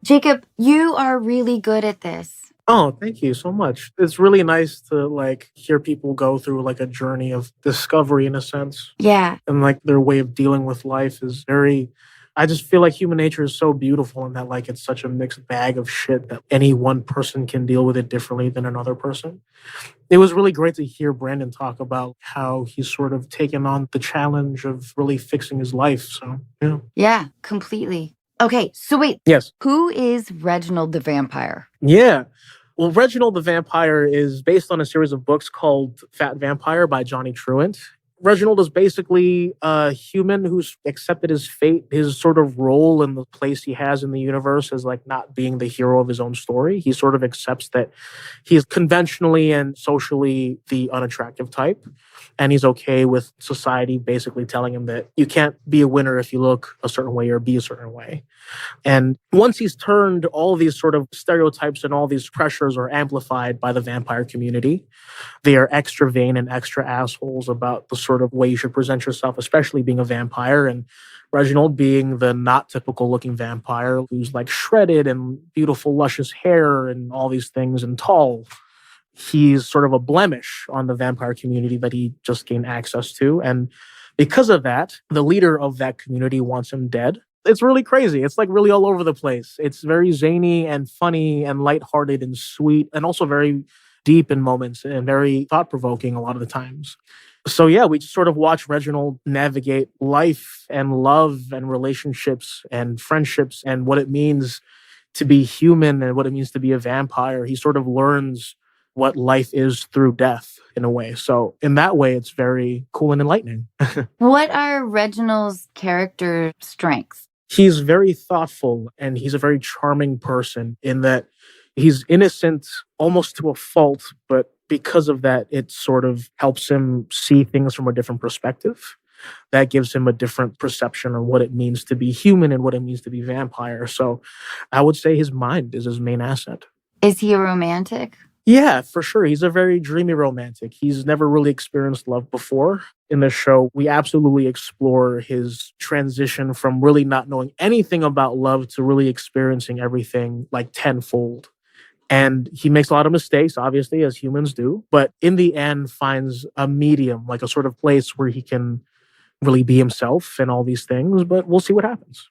Jacob, you are really good at this. Oh, thank you so much. It's really nice to like hear people go through like a journey of discovery in a sense. Yeah. And like their way of dealing with life is very I just feel like human nature is so beautiful and that like it's such a mixed bag of shit that any one person can deal with it differently than another person. It was really great to hear Brandon talk about how he's sort of taken on the challenge of really fixing his life. So, yeah. Yeah, completely. Okay, so wait. Yes. Who is Reginald the Vampire? Yeah. Well, Reginald the Vampire is based on a series of books called Fat Vampire by Johnny Truant. Reginald is basically a human who's accepted his fate, his sort of role in the place he has in the universe as like not being the hero of his own story. He sort of accepts that he's conventionally and socially the unattractive type. And he's okay with society basically telling him that you can't be a winner if you look a certain way or be a certain way. And once he's turned, all these sort of stereotypes and all these pressures are amplified by the vampire community. They are extra vain and extra assholes about the sort of way you should present yourself, especially being a vampire. And Reginald being the not typical looking vampire who's like shredded and beautiful, luscious hair and all these things and tall. He's sort of a blemish on the vampire community that he just gained access to. And because of that, the leader of that community wants him dead. It's really crazy. It's like really all over the place. It's very zany and funny and lighthearted and sweet and also very deep in moments and very thought-provoking a lot of the times. So yeah, we just sort of watch Reginald navigate life and love and relationships and friendships and what it means to be human and what it means to be a vampire. He sort of learns what life is through death in a way. So in that way, it's very cool and enlightening. What are Reginald's character strengths? He's very thoughtful and he's a very charming person in that he's innocent almost to a fault, but because of that, it sort of helps him see things from a different perspective. That gives him a different perception of what it means to be human and what it means to be vampire. So I would say his mind is his main asset. Is he a romantic? Yeah, for sure. He's a very dreamy romantic. He's never really experienced love before. In the show, we absolutely explore his transition from really not knowing anything about love to really experiencing everything like tenfold. And he makes a lot of mistakes, obviously, as humans do, but in the end finds a medium, like a sort of place where he can really be himself and all these things, but we'll see what happens.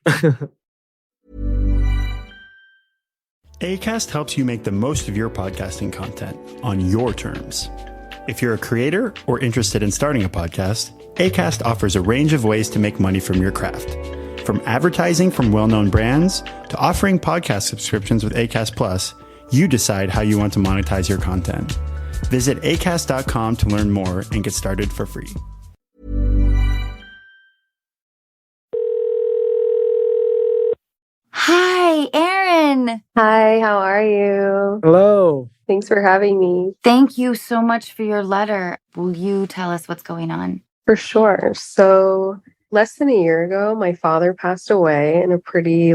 Acast helps you make the most of your podcasting content on your terms. If you're a creator or interested in starting a podcast, Acast offers a range of ways to make money from your craft. From advertising from well-known brands to offering podcast subscriptions with Acast Plus, you decide how you want to monetize your content. Visit acast.com to learn more and get started for free. Hi, Erin. Hi, how are you? Hello. Thanks for having me. Thank you so much for your letter. Will you tell us what's going on? For sure. So, less than a year ago, my father passed away in a pretty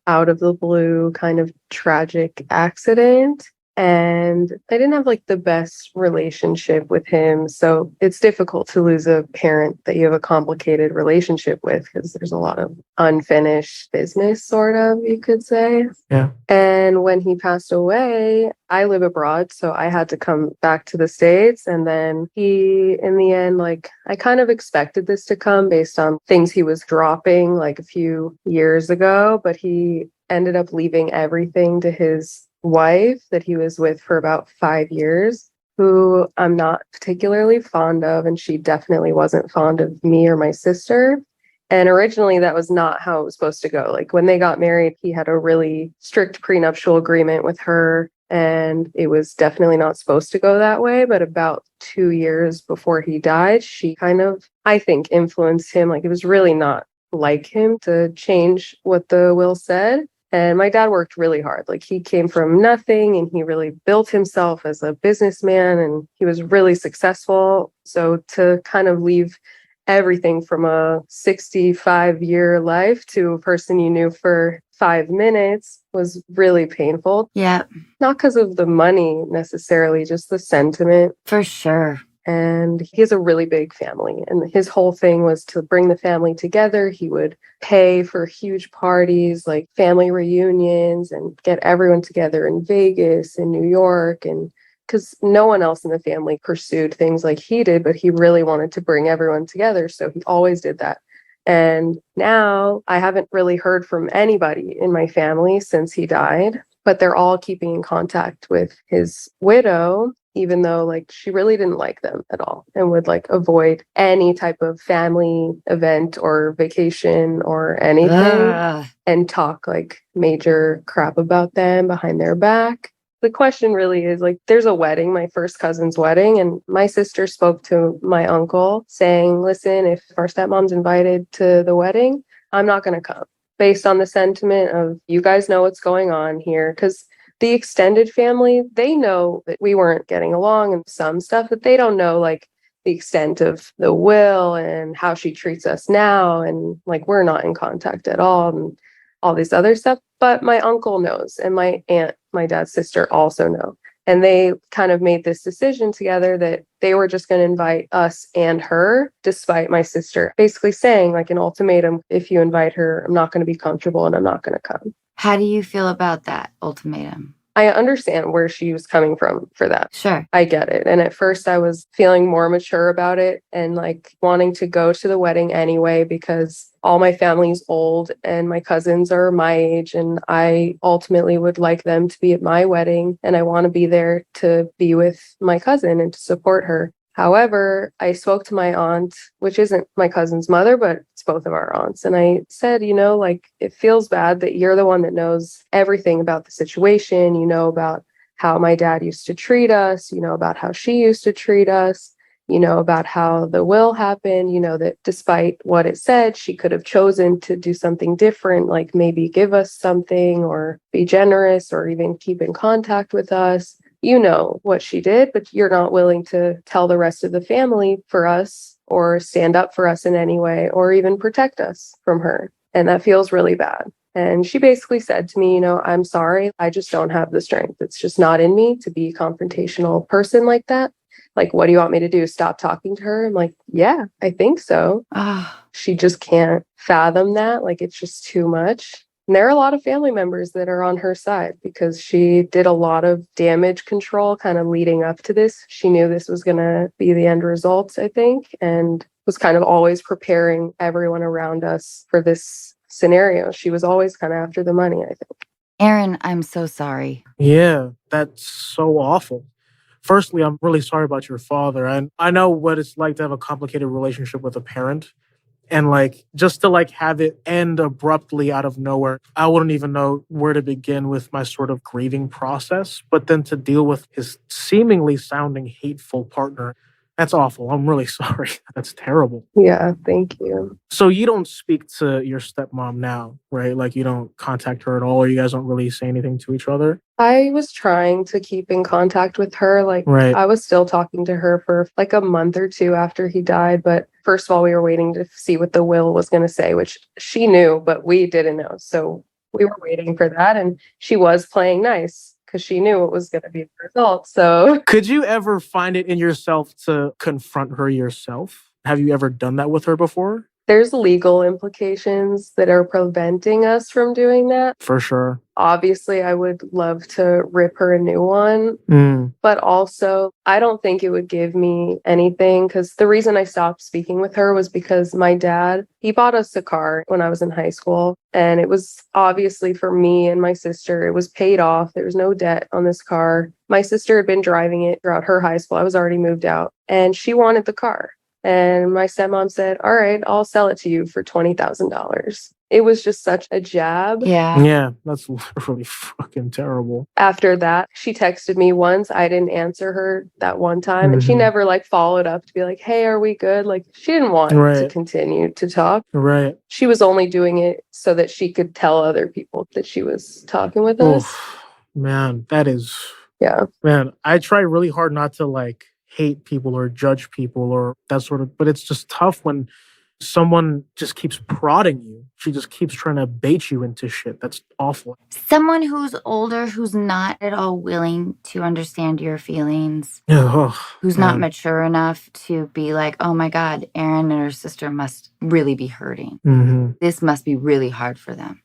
out of the blue kind of tragic accident. And I didn't have the best relationship with him. So it's difficult to lose a parent that you have a complicated relationship with because there's a lot of unfinished business, sort of, you could say. Yeah. And when he passed away, I live abroad, so I had to come back to the States. And then he, in the end, I kind of expected this to come based on things he was dropping a few years ago, but he ended up leaving everything to his wife that he was with for about 5 years, who I'm not particularly fond of, and she definitely wasn't fond of me or my sister. And originally that was not how it was supposed to go. When they got married, he had a really strict prenuptial agreement with her, and it was definitely not supposed to go that way. But about 2 years before he died, she kind of, I think, influenced him. It was really not like him to change what the will said. And my dad worked really hard. He came from nothing and he really built himself as a businessman and he was really successful. So to kind of leave everything from a 65-year life to a person you knew for 5 minutes was really painful. Yeah. Not because of the money necessarily, just the sentiment. For sure. And he has a really big family. And his whole thing was to bring the family together. He would pay for huge parties, family reunions, and get everyone together in Vegas, in New York. And because no one else in the family pursued things like he did, but he really wanted to bring everyone together. So he always did that. And now I haven't really heard from anybody in my family since he died, but they're all keeping in contact with his widow, even though like she really didn't like them at all and would like avoid any type of family event or vacation or anything Ugh. and talk like major crap about them behind their back. The question really is like, there's a wedding, my first cousin's wedding, and my sister spoke to my uncle saying, listen, if our stepmom's invited to the wedding, I'm not going to come, based on the sentiment of, you guys know what's going on here. Because the extended family, they know that we weren't getting along and some stuff, but they don't know like the extent of the will and how she treats us now. And like, we're not in contact at all. And all these other stuff. But my uncle knows, and my aunt, my dad's sister, also know. And they kind of made this decision together that they were just going to invite us and her, despite my sister basically saying, like, an ultimatum, if you invite her, I'm not going to be comfortable and I'm not going to come. How do you feel about that ultimatum? I understand where she was coming from for that. Sure. I get it. And at first I was feeling more mature about it and like wanting to go to the wedding anyway, because all my family's old and my cousins are my age. And I ultimately would like them to be at my wedding. And I want to be there to be with my cousin and to support her. However, I spoke to my aunt, which isn't my cousin's mother, but it's both of our aunts. And I said, you know, like, it feels bad that you're the one that knows everything about the situation. You know about how my dad used to treat us, you know about how she used to treat us, you know about how the will happened, you know that despite what it said, she could have chosen to do something different, like maybe give us something or be generous or even keep in contact with us. You know what she did, but you're not willing to tell the rest of the family for us or stand up for us in any way or even protect us from her. And that feels really bad. And she basically said to me, you know, I'm sorry, I just don't have the strength. It's just not in me to be a confrontational person like that. Like, what do you want me to do? Stop talking to her? I'm like, yeah, I think so. She just can't fathom that. Like, it's just too much. And there are a lot of family members that are on her side because she did a lot of damage control kind of leading up to this. She knew this was going to be the end result, I think, and was kind of always preparing everyone around us for this scenario. She was always kind of after the money, I think. Aaron, I'm so sorry. Yeah, that's so awful. Firstly, I'm really sorry about your father. And I know what it's like to have a complicated relationship with a parent. And like, just to like have it end abruptly out of nowhere, I wouldn't even know where to begin with my sort of grieving process. But then to deal with his seemingly sounding hateful partner, that's awful. I'm really sorry. That's terrible. Yeah, thank you. So you don't speak to your stepmom now, right? Like you don't contact her at all, or you guys don't really say anything to each other? I was trying to keep in contact with her. Like, Right. I was still talking to her for like a month or two after he died. But first of all, we were waiting to see what the will was going to say, which she knew, but we didn't know. So we were waiting for that. And she was playing nice because she knew it was going to be the result. So Could you ever find it in yourself to confront her yourself? Have you ever done that with her before? there's legal implications that are preventing us from doing that. For sure. Obviously, I would love to rip her a new one, but also I don't think it would give me anything, because the reason I stopped speaking with her was because my dad, he bought us a car when I was in high school, and it was obviously for me and my sister. It was paid off. There was no debt on this car. My sister had been driving it throughout her high school. I was already moved out, and she wanted the car. And my stepmom said, all right, I'll sell it to you for $20,000. It was just such a jab. Yeah, that's literally fucking terrible. After that, she texted me once. I didn't answer her that one time. And she never like followed up to be like, hey, are we good? Like, she didn't want to continue to talk. Right. She was only doing it so that she could tell other people that she was talking with us. Man, that is... Yeah. Man, I try really hard not to like hate people or judge people or that sort of, but it's just tough when someone just keeps prodding you. She just keeps trying to bait you into shit. That's awful. Someone who's older, who's not at all willing to understand your feelings, who's not mature enough to be like, oh my God, Erin and her sister must really be hurting. This must be really hard for them.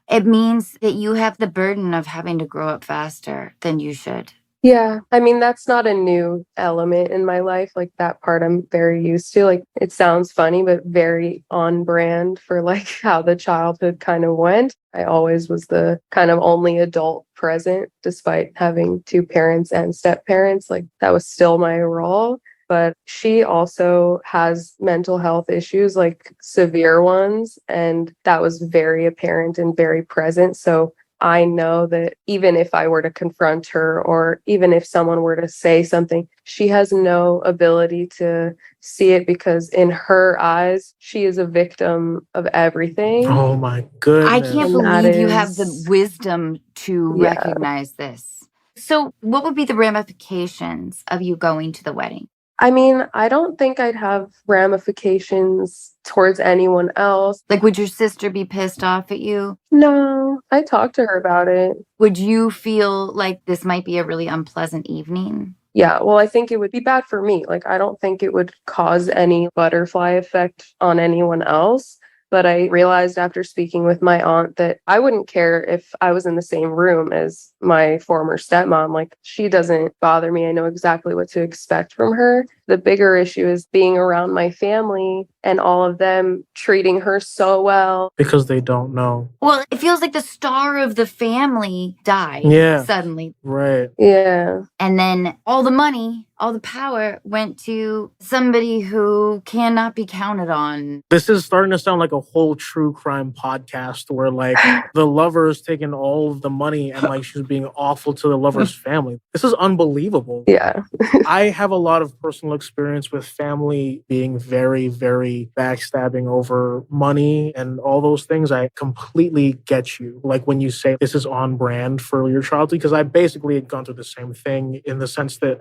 It means that you have the burden of having to grow up faster than you should. Yeah. I mean, that's not a new element in my life. Like that part I'm very used to. Like it sounds funny, but very on brand for like how the childhood kind of went. I always was the kind of only adult present despite having two parents and step parents. Like that was still my role. But she also has mental health issues, like severe ones. And that was very apparent and very present. So I know that even if I were to confront her or even if someone were to say something, she has no ability to see it because in her eyes, she is a victim of everything. Oh my I goodness. can't And that believe you have the is, wisdom to yeah. recognize this. So, what would be the ramifications of you going to the wedding? I mean, I don't think I'd have ramifications towards anyone else. Like, would your sister be pissed off at you? No, I talked to her about it. Would you feel like this might be a really unpleasant evening? Yeah, well, I think it would be bad for me. Like, I don't think it would cause any butterfly effect on anyone else. But I realized after speaking with my aunt that I wouldn't care if I was in the same room as my former stepmom. Like, she doesn't bother me. I know exactly what to expect from her. The bigger issue is being around my family and all of them treating her so well. Because they don't know. Well, it feels like the star of the family died suddenly. Right. Yeah. And then all the money, all the power went to somebody who cannot be counted on. This is starting to sound like a whole true crime podcast where like the lover is taking all of the money and like she's being awful to the lover's family. This is unbelievable. Yeah. I have a lot of personal experience with family being very, very backstabbing over money and all those things. I completely get you. Like when you say this is on brand for your childhood, because I basically had gone through the same thing in the sense that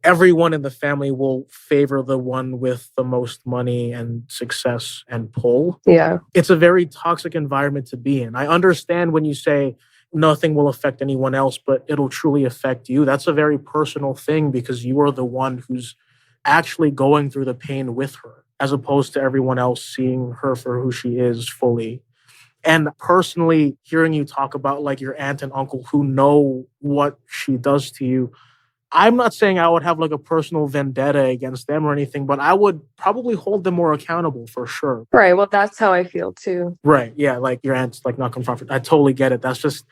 everyone in the family will favor the one with the most money and success and pull. Yeah. It's a very toxic environment to be in. I understand when you say nothing will affect anyone else, but it'll truly affect you. That's a very personal thing because you are the one who's actually going through the pain with her, as opposed to everyone else seeing her for who she is fully. And personally, hearing you talk about like your aunt and uncle who know what she does to you, I'm not saying I would have like a personal vendetta against them or anything, but I would probably hold them more accountable for sure. Right. Well, that's how I feel too. Right. Yeah. Like your aunt's like not confronted. I totally get it. That's just,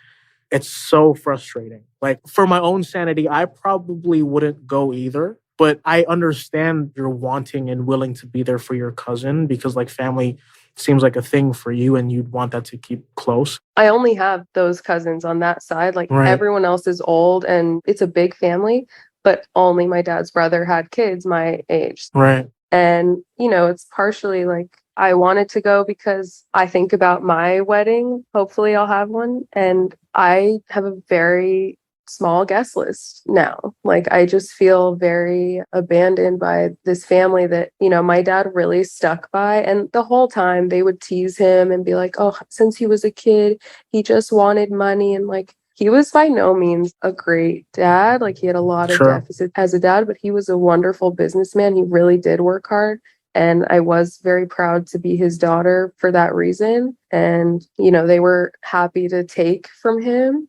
it's so frustrating. Like for my own sanity, I probably wouldn't go either, but I understand you're wanting and willing to be there for your cousin because like family seems like a thing for you and you'd want that to keep close. I only have those cousins on that side. Like everyone else is old and it's a big family, but only my dad's brother had kids my age. Right. And, you know, it's partially like I wanted to go because I think about my wedding. Hopefully I'll have one. And I have a very small guest list now. Like I just feel very abandoned by this family that, you know, my dad really stuck by. And the whole time they would tease him and be like, oh, since he was a kid, he just wanted money. And like, he was by no means a great dad. Like he had a lot of deficits as a dad, but he was a wonderful businessman. He really did work hard. And I was very proud to be his daughter for that reason. And, you know, they were happy to take from him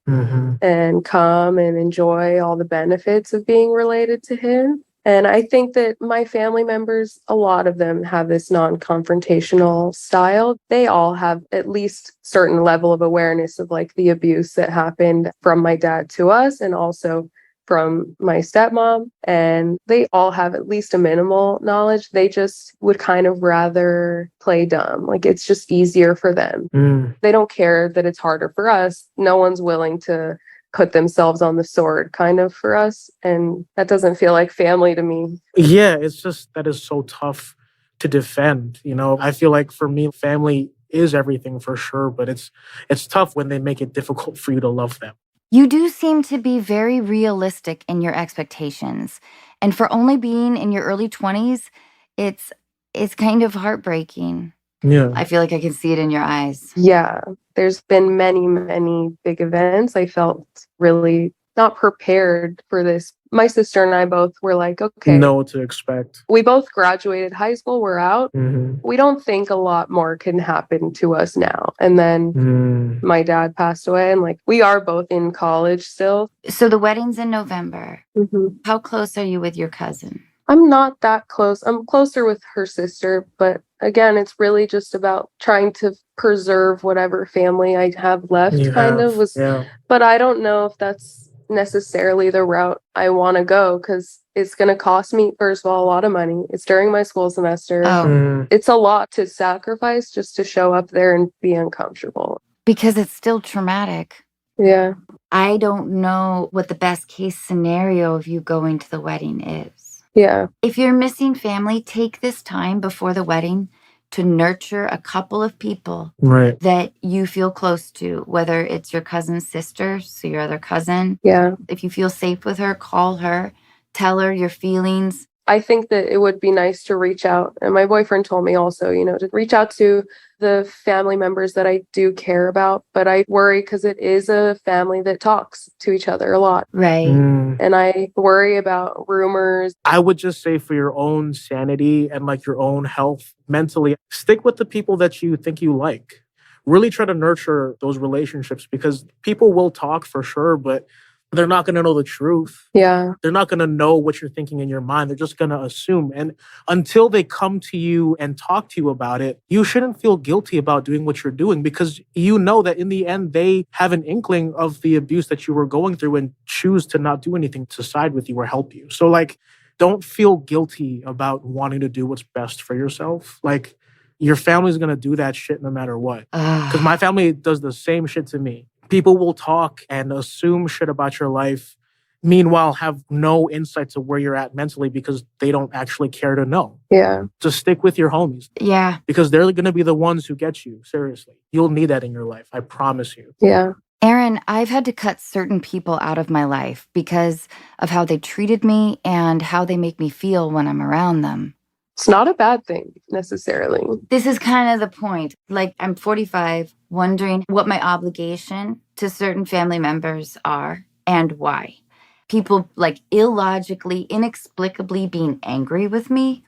and come and enjoy all the benefits of being related to him. And I think that my family members, a lot of them have this non-confrontational style. They all have at least certain level of awareness of like the abuse that happened from my dad to us and also from my stepmom, and they all have at least a minimal knowledge. They just would kind of rather play dumb. Like it's just easier for them. They don't care that it's harder for us. No one's willing to put themselves on the sword kind of for us. And that doesn't feel like family to me. Yeah, it's just that is so tough to defend. You know, I feel like for me, family is everything for sure, but it's tough when they make it difficult for you to love them. You do seem to be very realistic in your expectations. And for only being in your early 20s, it's kind of heartbreaking. Yeah. I feel like I can see it in your eyes. Yeah. There's been many, many big events. I felt really not prepared for this. My sister and I both were like, okay, know what to expect. We both graduated high school, we're out. Mm-hmm. We don't think a lot more can happen to us now. And then my dad passed away, and like we are both in college still. So the wedding's in November. Mm-hmm. How close are you with your cousin? I'm not that close. I'm closer with her sister, but again, it's really just about trying to preserve whatever family I have left, Yeah. But I don't know if that's necessarily the route I want to go, because it's going to cost me, first of all, a lot of money. It's during my school semester. It's a lot to sacrifice just to show up there and be uncomfortable. Because it's still traumatic. Yeah. I don't know what the best case scenario of you going to the wedding is. Yeah. If you're missing family, take this time before the wedding to nurture a couple of people that you feel close to, whether it's your cousin's sister, so your other cousin. Yeah. If you feel safe with her, call her, tell her your feelings. I think that it would be nice to reach out. And my boyfriend told me also, to reach out to the family members that I do care about. But I worry because it is a family that talks to each other a lot. Right. And I worry about rumors. I would just say, for your own sanity and like your own health mentally, stick with the people that you think you like. Really try to nurture those relationships, because people will talk for sure, but they're not going to know the truth. Yeah. They're not going to know what you're thinking in your mind. They're just going to assume. And until they come to you and talk to you about it, you shouldn't feel guilty about doing what you're doing, because you know that in the end, they have an inkling of the abuse that you were going through and choose to not do anything to side with you or help you. So like, don't feel guilty about wanting to do what's best for yourself. Like, your family's going to do that shit no matter what. Because my family does the same shit to me. People will talk and assume shit about your life, meanwhile have no insight to where you're at mentally, because they don't actually care to know. Yeah. Just stick with your homies. Yeah. Because they're going to be the ones who get you. Seriously. You'll need that in your life. I promise you. Yeah. Aaron, I've had to cut certain people out of my life because of how they treated me and how they make me feel when I'm around them. It's not a bad thing necessarily. This is kind of the point. Like, I'm 45, wondering what my obligation to certain family members are and why. People like illogically, inexplicably being angry with me.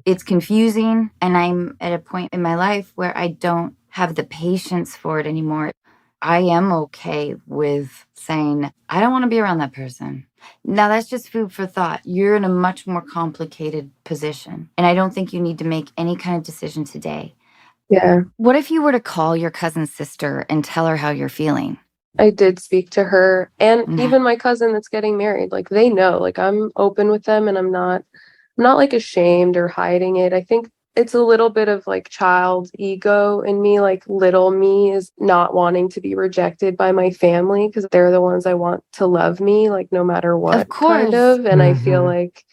It's confusing. And I'm at a point in my life where I don't have the patience for it anymore. I am okay with saying, I don't want to be around that person. Now, that's just food for thought. You're in a much more complicated position. And I don't think you need to make any kind of decision today. Yeah. What if you were to call your cousin's sister and tell her how you're feeling? I did speak to her, and even my cousin that's getting married. Like, they know, like, I'm open with them, and I'm not like ashamed or hiding it. I think it's a little bit of like child ego in me. Like, little me is not wanting to be rejected by my family, because they're the ones I want to love me, like, no matter what. Of course. Kind of. And I feel like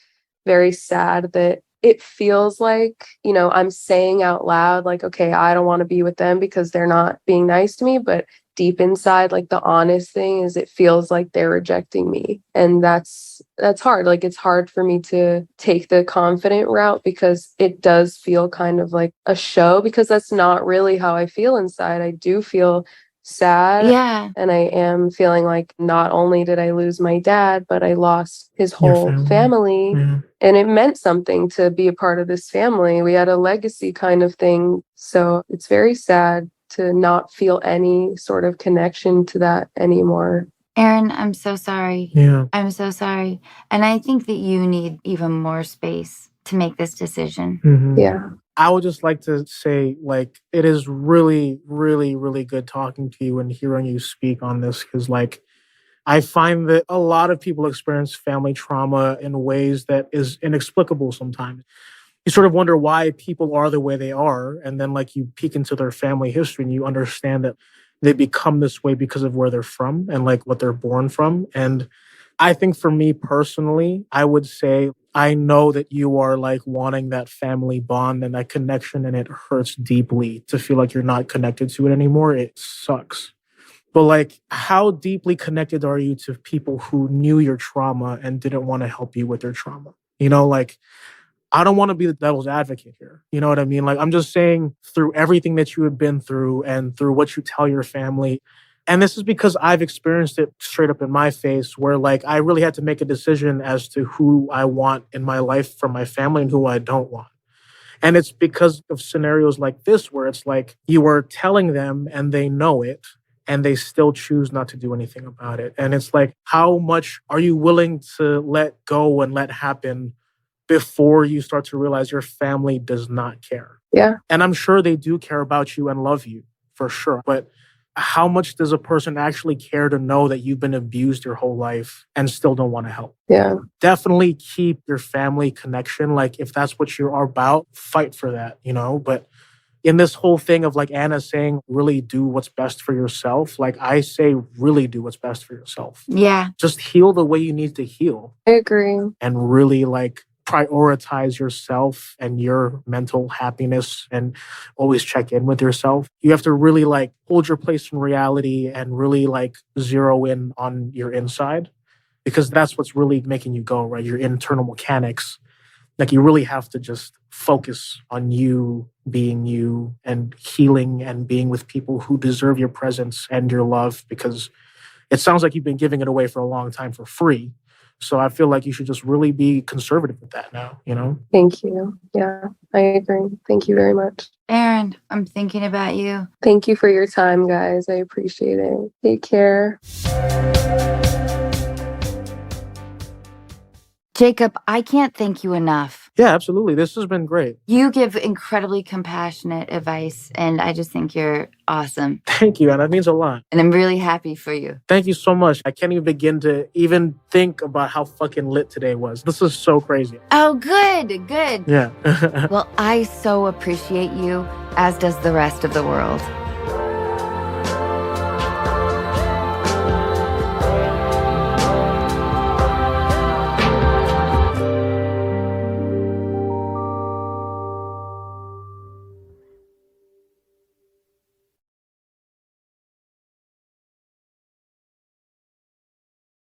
very sad that it feels like, I'm saying out loud, like, okay, I don't want to be with them because they're not being nice to me. But deep inside, like, the honest thing is it feels like they're rejecting me. And that's hard. Like, it's hard for me to take the confident route, because it does feel kind of like a show, because that's not really how I feel inside. I do feel sad. Yeah. And I am feeling like not only did I lose my dad, but I lost his whole family. Yeah. And it meant something to be a part of this family. We had a legacy kind of thing. So it's very sad to not feel any sort of connection to that anymore. Aaron, I'm so sorry. Yeah. I'm so sorry. And I think that you need even more space to make this decision. Yeah. I would just like to say, like, it is really, really, really good talking to you and hearing you speak on this, because, like, I find that a lot of people experience family trauma in ways that is inexplicable sometimes. You sort of wonder why people are the way they are. And then, like, you peek into their family history and you understand that they become this way because of where they're from and, like, what they're born from. And I think for me personally, I would say I know that you are, like, wanting that family bond and that connection, and it hurts deeply to feel like you're not connected to it anymore. It sucks. But, like, how deeply connected are you to people who knew your trauma and didn't want to help you with their trauma? Like, I don't want to be the devil's advocate here. You know what I mean? Like, I'm just saying, through everything that you have been through and through what you tell your family, And this is because I've experienced it straight up in my face where like I really had to make a decision as to who I want in my life from my family and who I don't want. And it's because of scenarios like this where it's like you are telling them and they know it and they still choose not to do anything about it. And it's like, how much are you willing to let go and let happen before you start to realize your family does not care? Yeah. And I'm sure they do care about you and love you for sure. But how much does a person actually care to know that you've been abused your whole life and still don't want to help? Yeah. Definitely keep your family connection. Like if that's what you are about, fight for that, you know? But in this whole thing of like Anna saying, really do what's best for yourself. Like I say, really do what's best for yourself. Yeah. Just heal the way you need to heal. I agree. And really like prioritize yourself and your mental happiness and always check in with yourself. You have to really like hold your place in reality and really like zero in on your inside because that's what's really making you go, right? Your internal mechanics. Like you really have to just focus on you being you and healing and being with people who deserve your presence and your love because it sounds like you've been giving it away for a long time for free. So I feel like you should just really be conservative with that now, you know? Thank you. Yeah, I agree. Thank you very much. Aaron, I'm thinking about you. Thank you for your time, guys. I appreciate it. Take care. Jacob, I can't thank you enough. Yeah, absolutely. This has been great. You give incredibly compassionate advice, and I just think you're awesome. Thank you, and that means a lot. And I'm really happy for you. Thank you so much. I can't even begin to even think about how fucking lit today was. This is so crazy. Oh, good. Yeah. Well, I so appreciate you, as does the rest of the world.